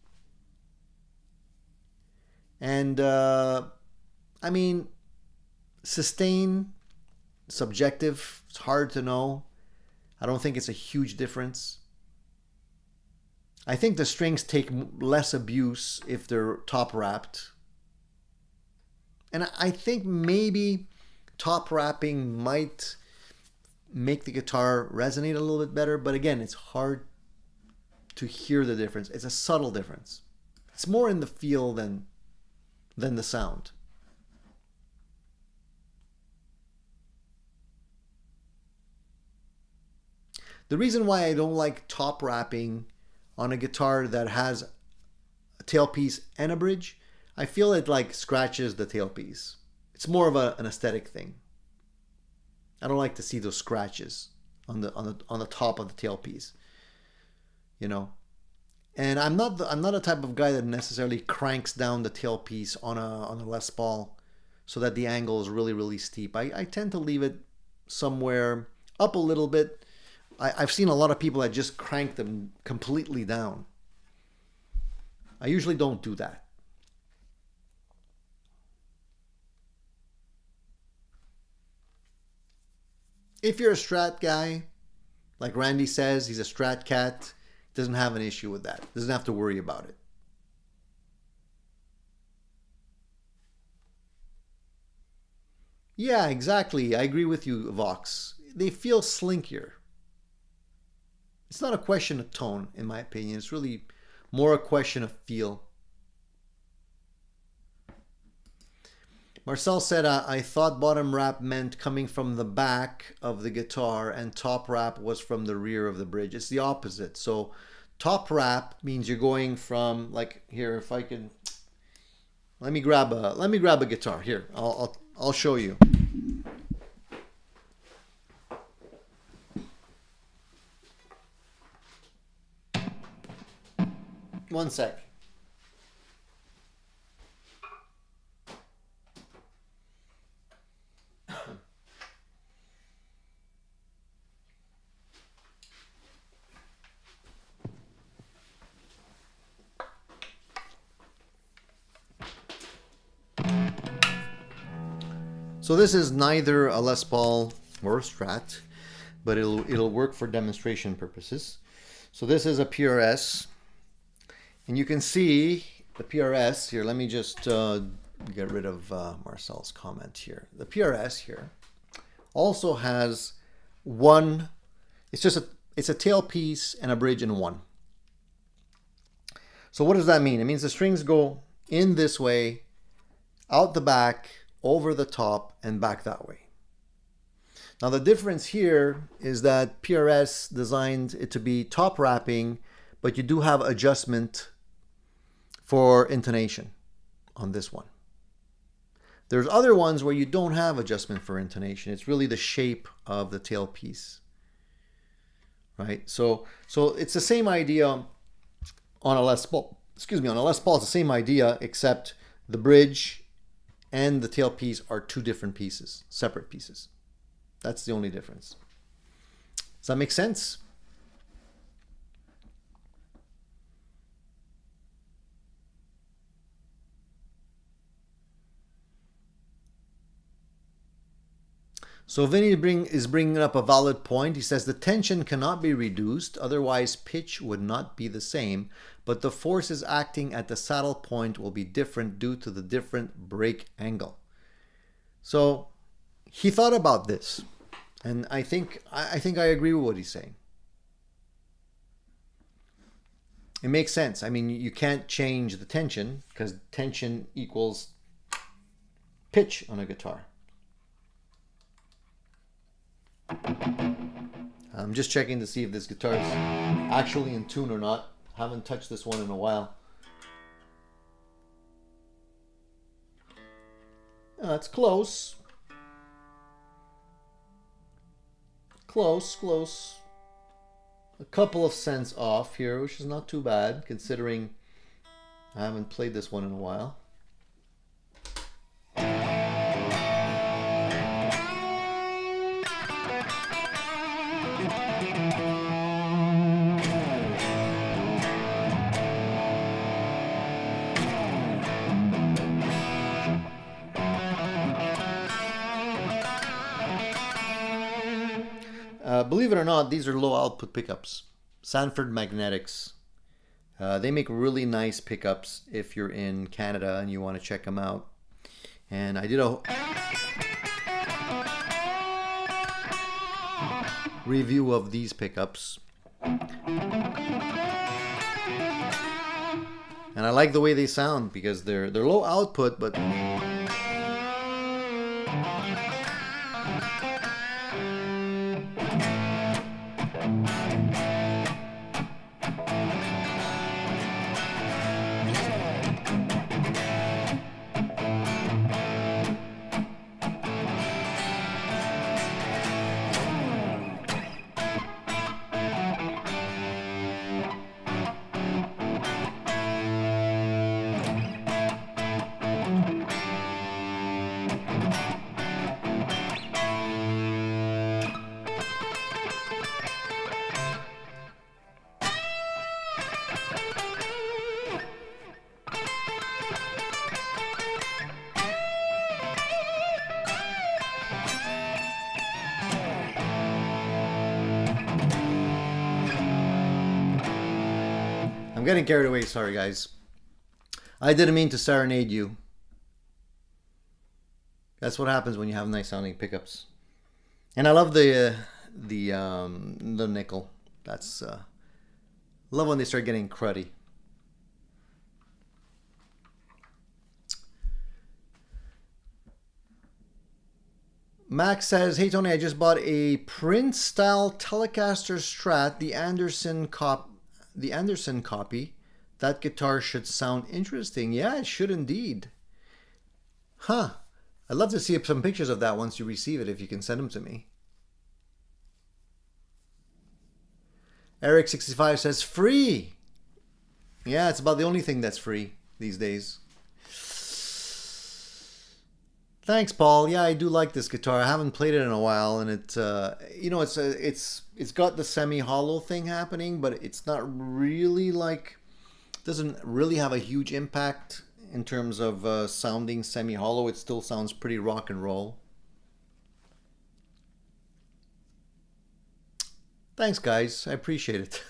And I mean, sustain, subjective, it's hard to know. I don't think it's a huge difference. I think the strings take less abuse if they're top wrapped. And I think maybe top wrapping might make the guitar resonate a little bit better, but again, it's hard to hear the difference. It's a subtle difference. It's more in the feel than the sound. The reason why I don't like top wrapping on a guitar that has a tailpiece and a bridge, I feel it like scratches the tailpiece. It's more of an aesthetic thing. I don't like to see those scratches on the top of the tailpiece. You know, and I'm not a type of guy that necessarily cranks down the tailpiece on a Les Paul so that the angle is really, really steep. I tend to leave it somewhere up a little bit. I've seen a lot of people that just crank them completely down. I usually don't do that. If you're a Strat guy, like Randy says, he's a Strat cat, doesn't have an issue with that. Doesn't have to worry about it. Yeah, exactly. I agree with you, Vox. They feel slinkier. It's not a question of tone, in my opinion. It's really more a question of feel. Marcel said, I thought bottom wrap meant coming from the back of the guitar and top wrap was from the rear of the bridge. It's the opposite. So top wrap means you're going from, like here, if I can, let me grab a guitar here. I'll show you. One sec. So this is neither a Les Paul or a Strat, but it'll work for demonstration purposes. So this is a PRS, and you can see the PRS here. Let me just get rid of Marcel's comment here. The PRS here also has one. It's a tailpiece and a bridge in one. So what does that mean? It means the strings go in this way, out the back, over the top, and back that way. Now the difference here is that PRS designed it to be top wrapping, but you do have adjustment for intonation on this one. There's other ones where you don't have adjustment for intonation. It's really the shape of the tailpiece, right? So it's the same idea on a Les Paul. Excuse me, on a Les Paul, it's the same idea, except the bridge and the tailpiece are two different pieces, separate pieces. That's the only difference. Does that make sense? So Vinny is bringing up a valid point. He says the tension cannot be reduced, otherwise pitch would not be the same, but the forces acting at the saddle point will be different due to the different break angle. So he thought about this, and I think I agree with what he's saying. It makes sense. I mean, you can't change the tension because tension equals pitch on a guitar. I'm just checking to see if this guitar is actually in tune or not. Haven't touched this one in a while. That's close. Close. A couple of cents off here, which is not too bad considering I haven't played this one in a while. Believe it or not, these are low output pickups. Sanford Magnetics. They make really nice pickups if you're in Canada and you want to check them out. And I did a review of these pickups. And I like the way they sound because they're low output, but I'm getting carried away, sorry guys. I didn't mean to serenade you. That's what happens when you have nice sounding pickups. And I love the nickel. That's love when they start getting cruddy. Max says, "Hey Tony, I just bought a Prince style Telecaster Strat, the Anderson copy. That guitar should sound interesting." Yeah, it should indeed. Huh. I'd love to see some pictures of that once you receive it, if you can send them to me. Eric65 says, "Free." Yeah, it's about the only thing that's free these days. Thanks, Paul. Yeah, I do like this guitar. I haven't played it in a while, and it, you know, it's got the semi-hollow thing happening, but it's not really like, doesn't really have a huge impact in terms of sounding semi-hollow. It still sounds pretty rock and roll. Thanks, guys. I appreciate it.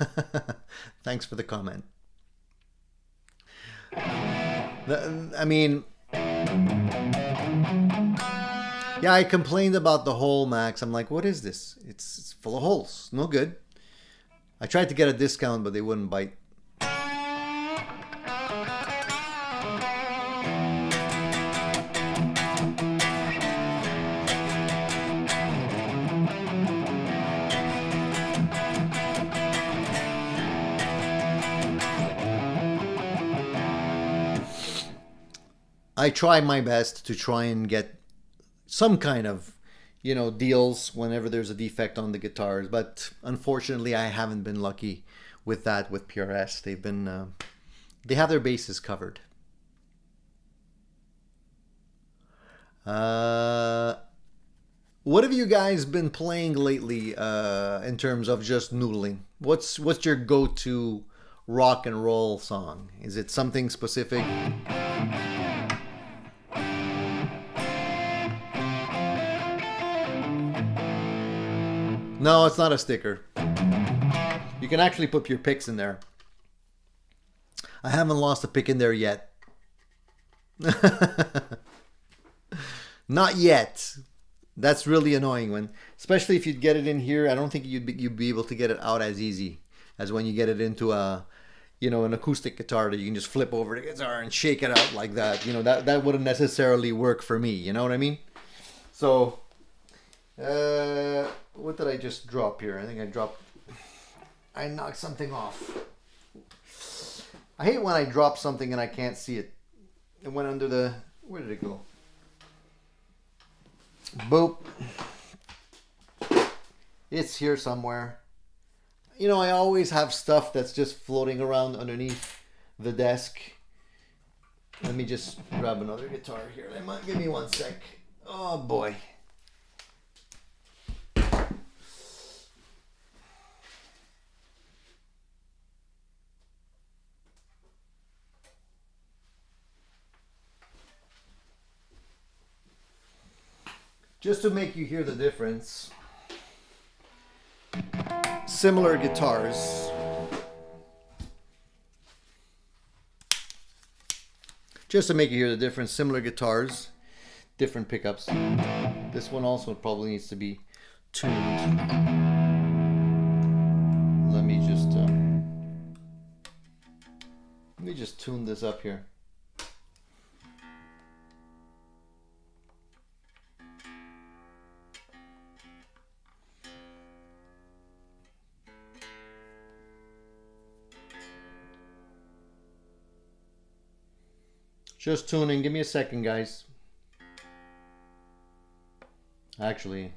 Thanks for the comment. I mean, yeah, I complained about the hole, Max. I'm like, what is this? It's full of holes. No good. I tried to get a discount, but they wouldn't bite. I try my best to try and get some kind of, you know, deals whenever there's a defect on the guitars, but unfortunately I haven't been lucky with that with PRS. They've been they have their bases covered. What have you guys been playing lately in terms of just noodling? What's your go-to rock and roll song? Is it something specific? No, it's not a sticker. You can actually put your picks in there. I haven't lost a pick in there yet. Not yet. That's really annoying when, especially if you'd get it in here. I don't think you'd be able to get it out as easy as when you get it into a, you know, an acoustic guitar that you can just flip over the guitar and shake it out like that. You know, that wouldn't necessarily work for me. You know what I mean? So, what did I just drop here? I think I knocked something off. I hate when I drop something and I can't see it. It went under the, where did it go? Boop. It's here somewhere. You know, I always have stuff that's just floating around underneath the desk. Let me just grab another guitar here. Give me one sec. Oh boy. Just to make you hear the difference, similar guitars. Just to make you hear the difference, similar guitars, different pickups. This one also probably needs to be tuned. Let me just tune this up here. Just tuning. Give me a second, guys. Actually,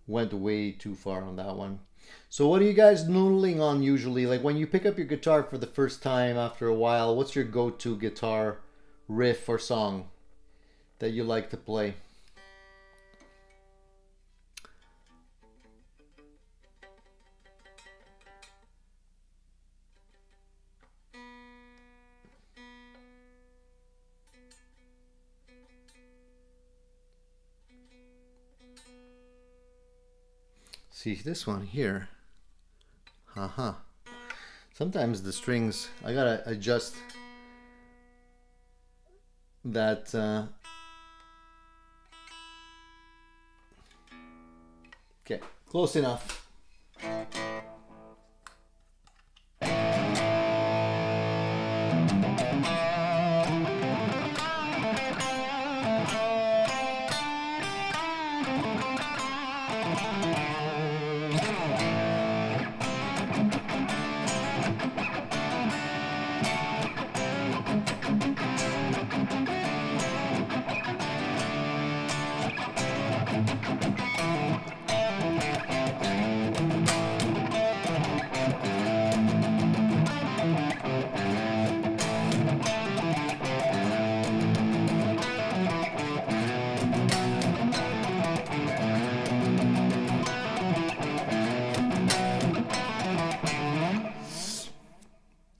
went way too far on that one. So what are you guys noodling on usually? Like when you pick up your guitar for the first time after a while, what's your go-to guitar riff or song that you like to play? See this one here. Sometimes the strings, I gotta adjust that Okay, close enough.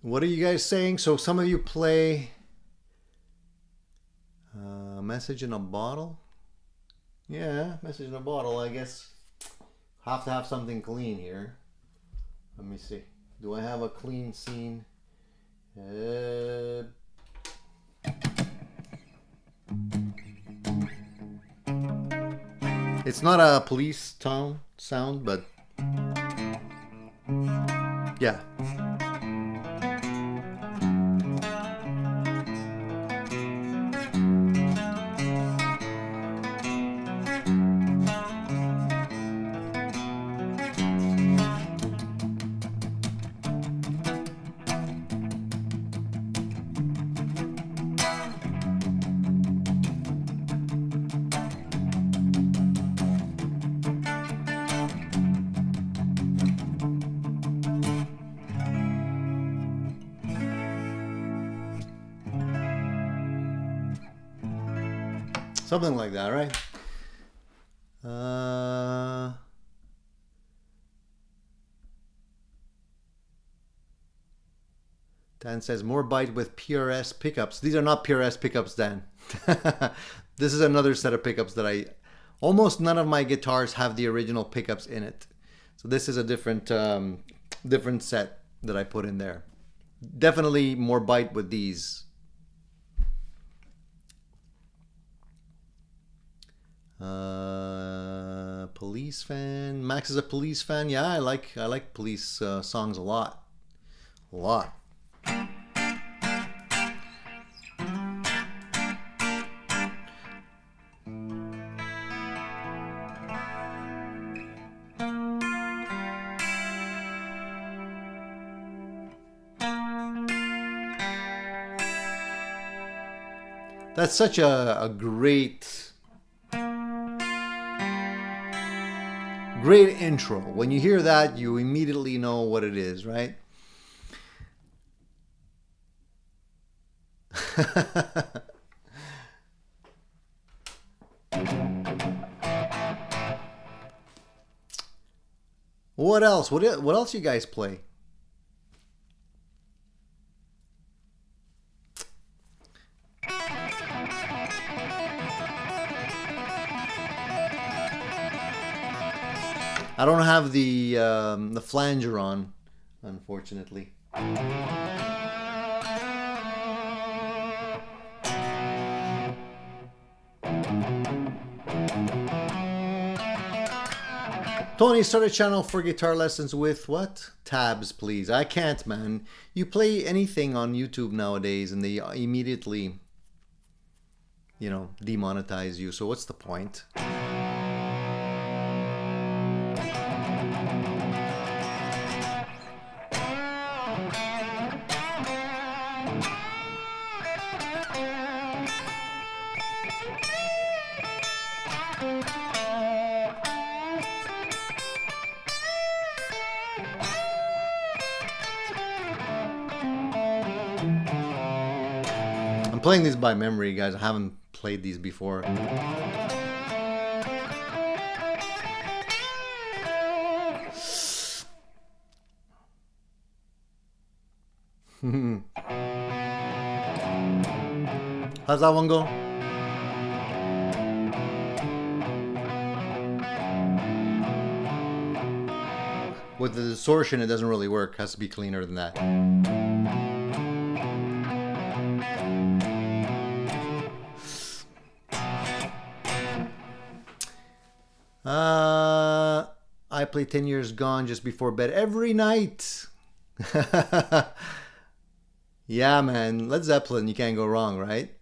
What are you guys saying? So some of you play Message in a Bottle? Yeah, Message in a Bottle. I guess have to have something clean here. Let me see. Do I have a clean scene? It's not a police tone sound, but yeah. Something like that, right? Dan says more bite with PRS pickups. These are not PRS pickups, Dan. This is another set of pickups that almost none of my guitars have the original pickups in it. So this is a different different set that I put in there. Definitely more bite with these. Police fan. Max is a Police fan. Yeah, I like Police songs a lot. A lot. That's such a great intro. When you hear that, you immediately know what it is, right? What else? What else you guys play? I don't have the flanger on, unfortunately. Tony, start a channel for guitar lessons with what? Tabs, please. I can't, man. You play anything on YouTube nowadays and they immediately, you know, demonetize you. So what's the point? I'm playing these by memory, guys. I haven't played these before. How's that one go? With the distortion, it doesn't really work. It has to be cleaner than that. play 10 Years Gone just before bed every night. Yeah, man. Led Zeppelin, you can't go wrong, right?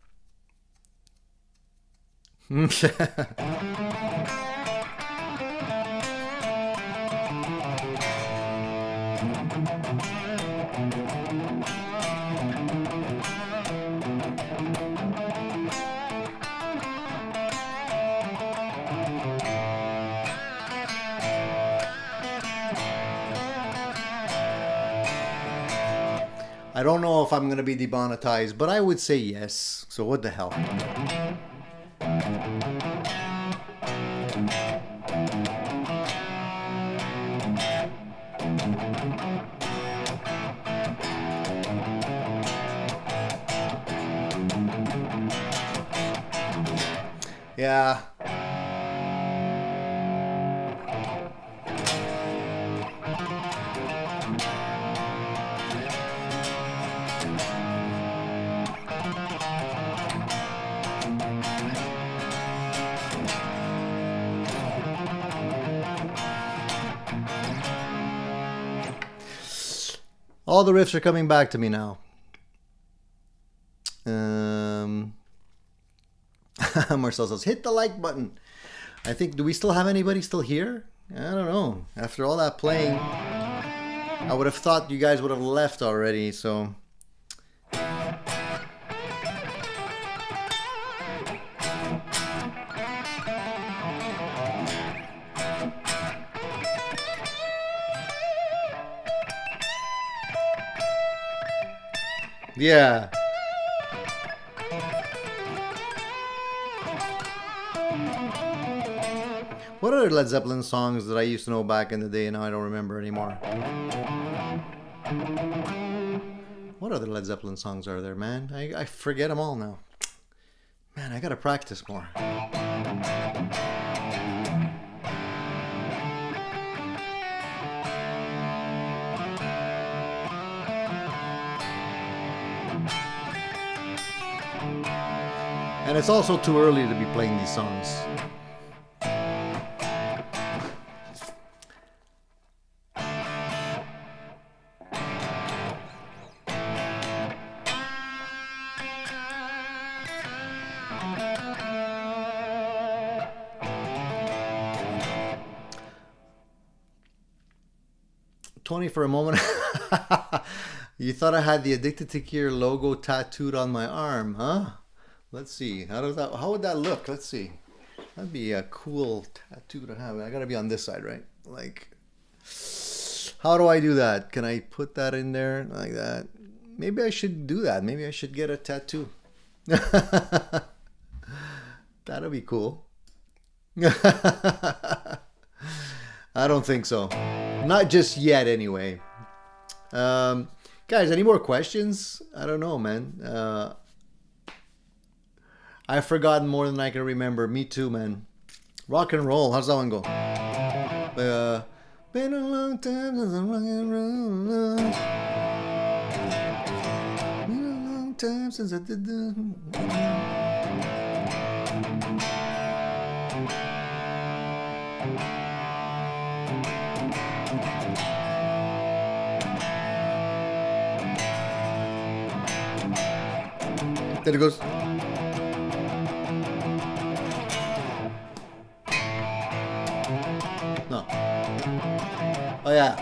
I don't know if I'm going to be demonetized, but I would say yes. So what the hell? Yeah. All the riffs are coming back to me now. Marcel says, hit the like button. I think, do we still have anybody still here? I don't know. After all that playing, I would have thought you guys would have left already, so... Yeah. What other Led Zeppelin songs that I used to know back in the day and now I don't remember anymore? What other Led Zeppelin songs are there, man? I forget them all now. Man, I gotta practice more. And it's also too early to be playing these songs. Tony, for a moment, you thought I had the Addicted to Cure logo tattooed on my arm, huh? Let's see. How would that look? Let's see. That'd be a cool tattoo to have. I gotta be on this side, right? Like, how do I do that? Can I put that in there like that? Maybe I should do that. Maybe I should get a tattoo. That'll be cool. I don't think so. Not just yet, anyway. Guys, any more questions? I don't know, man. I've forgotten more than I can remember. Me too, man. Rock and roll. How's that one go? Been a long time since I'm rock and roll. Been a long time since I did that. There it goes. No. Oh yeah.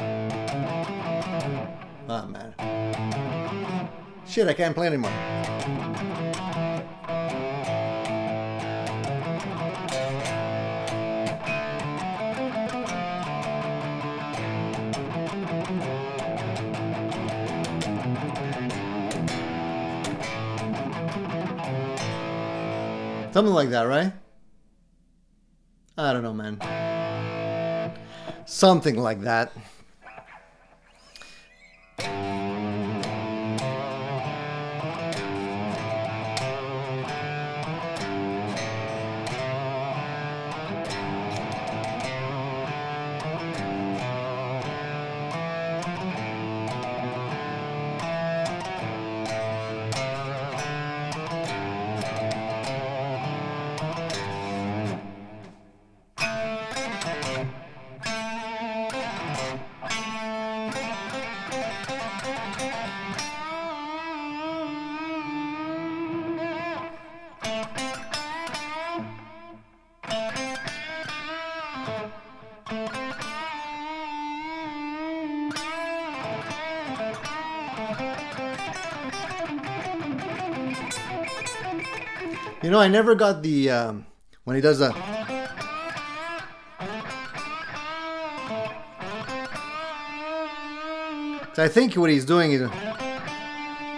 Oh man. Shit, I can't play anymore. Something like that, right? I don't know, man. Something like that. You know, I never got the when he does the. So I think what he's doing is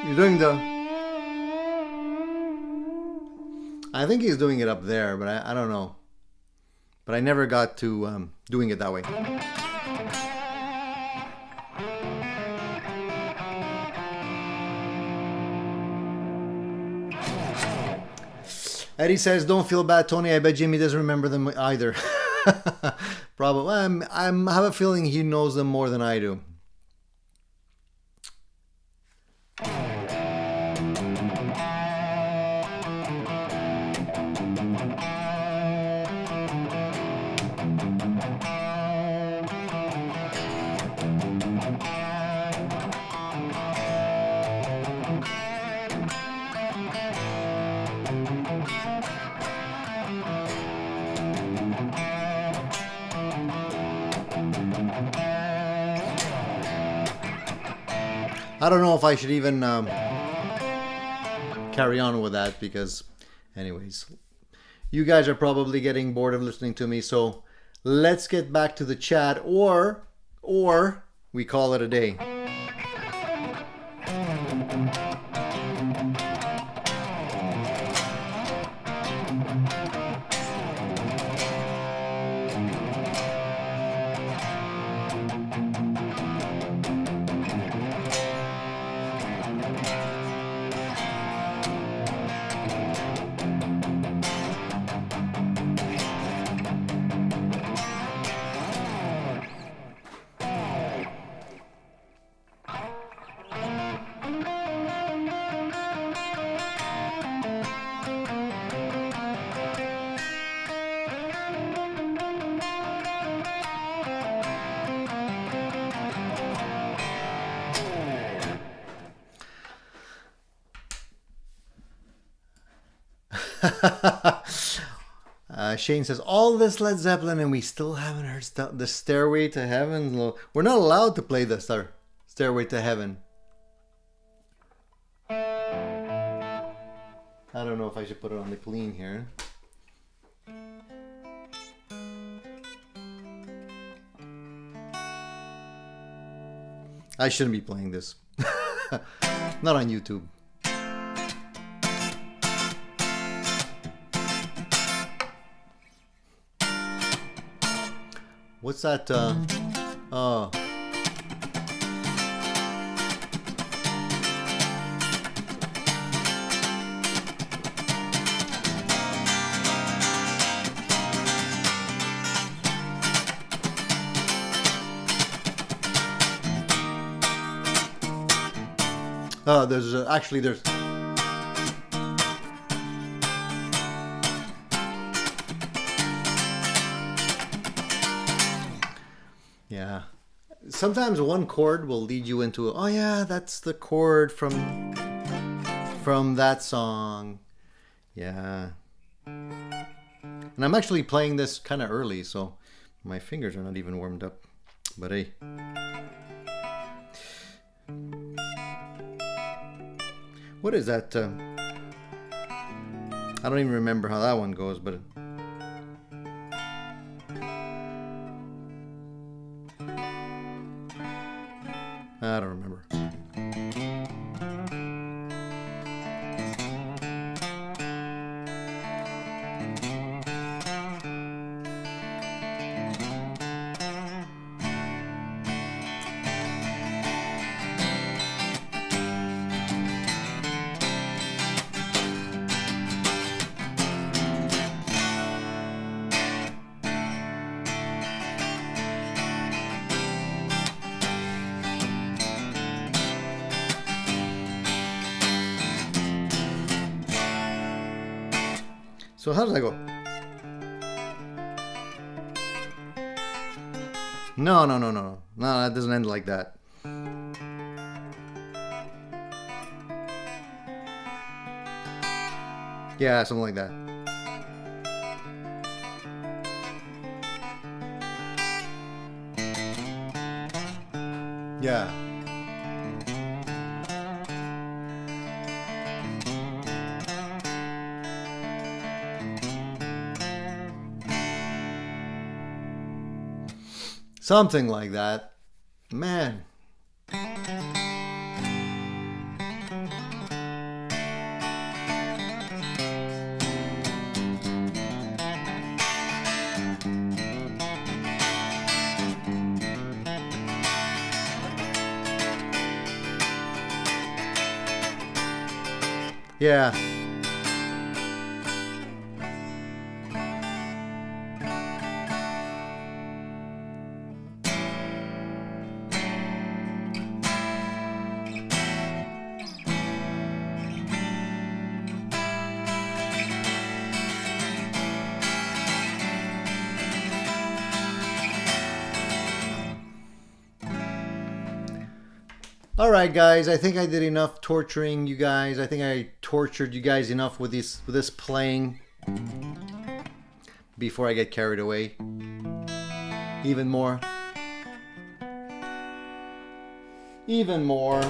he's doing the. I think he's doing it up there, but I don't know. But I never got to doing it that way. Eddie says, "Don't feel bad, Tony. I bet Jimmy doesn't remember them either." Probably. I have a feeling he knows them more than I do. I don't know if I should even carry on with that because, anyways, you guys are probably getting bored of listening to me. So let's get back to the chat, or we call it a day. Shane says, all this Led Zeppelin and we still haven't heard the Stairway to Heaven. We're not allowed to play the Stairway to Heaven. I don't know if I should put it on the clean here. I shouldn't be playing this. Not on YouTube. What's that? Oh. There's actually there's. Yeah. Sometimes one chord will lead you into, oh yeah, that's the chord from that song. Yeah. And I'm actually playing this kind of early, so my fingers are not even warmed up. But hey. What is that? I don't even remember how that one goes, but... I don't remember. So how does that go? No, that doesn't end like that. Yeah, something like that. Yeah. Something like that. Man. Yeah. All right, guys, I think I did enough torturing you guys. I think I tortured you guys enough with this playing before I get carried away. Even more. Even more.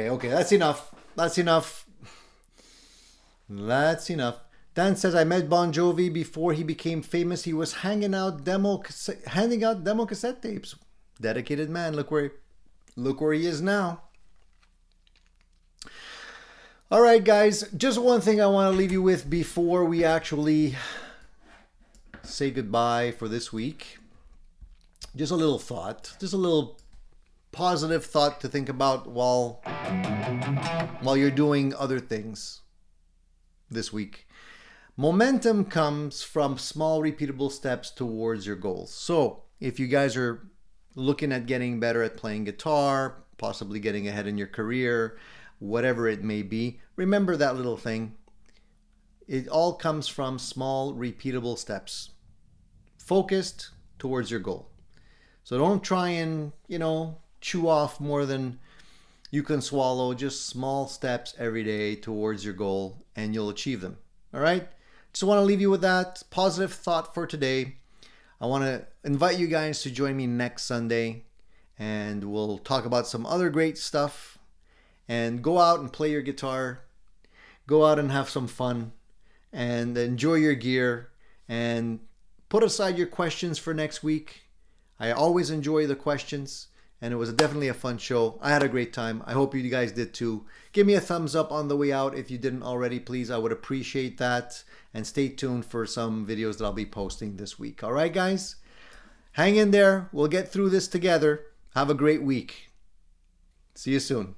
Okay, that's enough. That's enough. That's enough. Dan says, I met Bon Jovi before he became famous. He was handing out demo cassette tapes. Dedicated man. Look where he is now. All right, guys. Just one thing I want to leave you with before we actually say goodbye for this week. Just a little thought. Just a little positive thought to think about while you're doing other things this week. Momentum comes from small repeatable steps towards your goals. So if you guys are looking at getting better at playing guitar, possibly getting ahead in your career, whatever it may be, remember that little thing. It all comes from small repeatable steps focused towards your goal. So don't try and, chew off more than you can swallow. Just small steps every day towards your goal and you'll achieve them. All right. Just want to leave you with that positive thought for today. I want to invite you guys to join me next Sunday and we'll talk about some other great stuff and go out and play your guitar. Go out and have some fun and enjoy your gear and put aside your questions for next week. I always enjoy the questions. And it was definitely a fun show. I had a great time. I hope you guys did too. Give me a thumbs up on the way out if you didn't already, please. I would appreciate that. And stay tuned for some videos that I'll be posting this week. All right, guys? Hang in there. We'll get through this together. Have a great week. See you soon.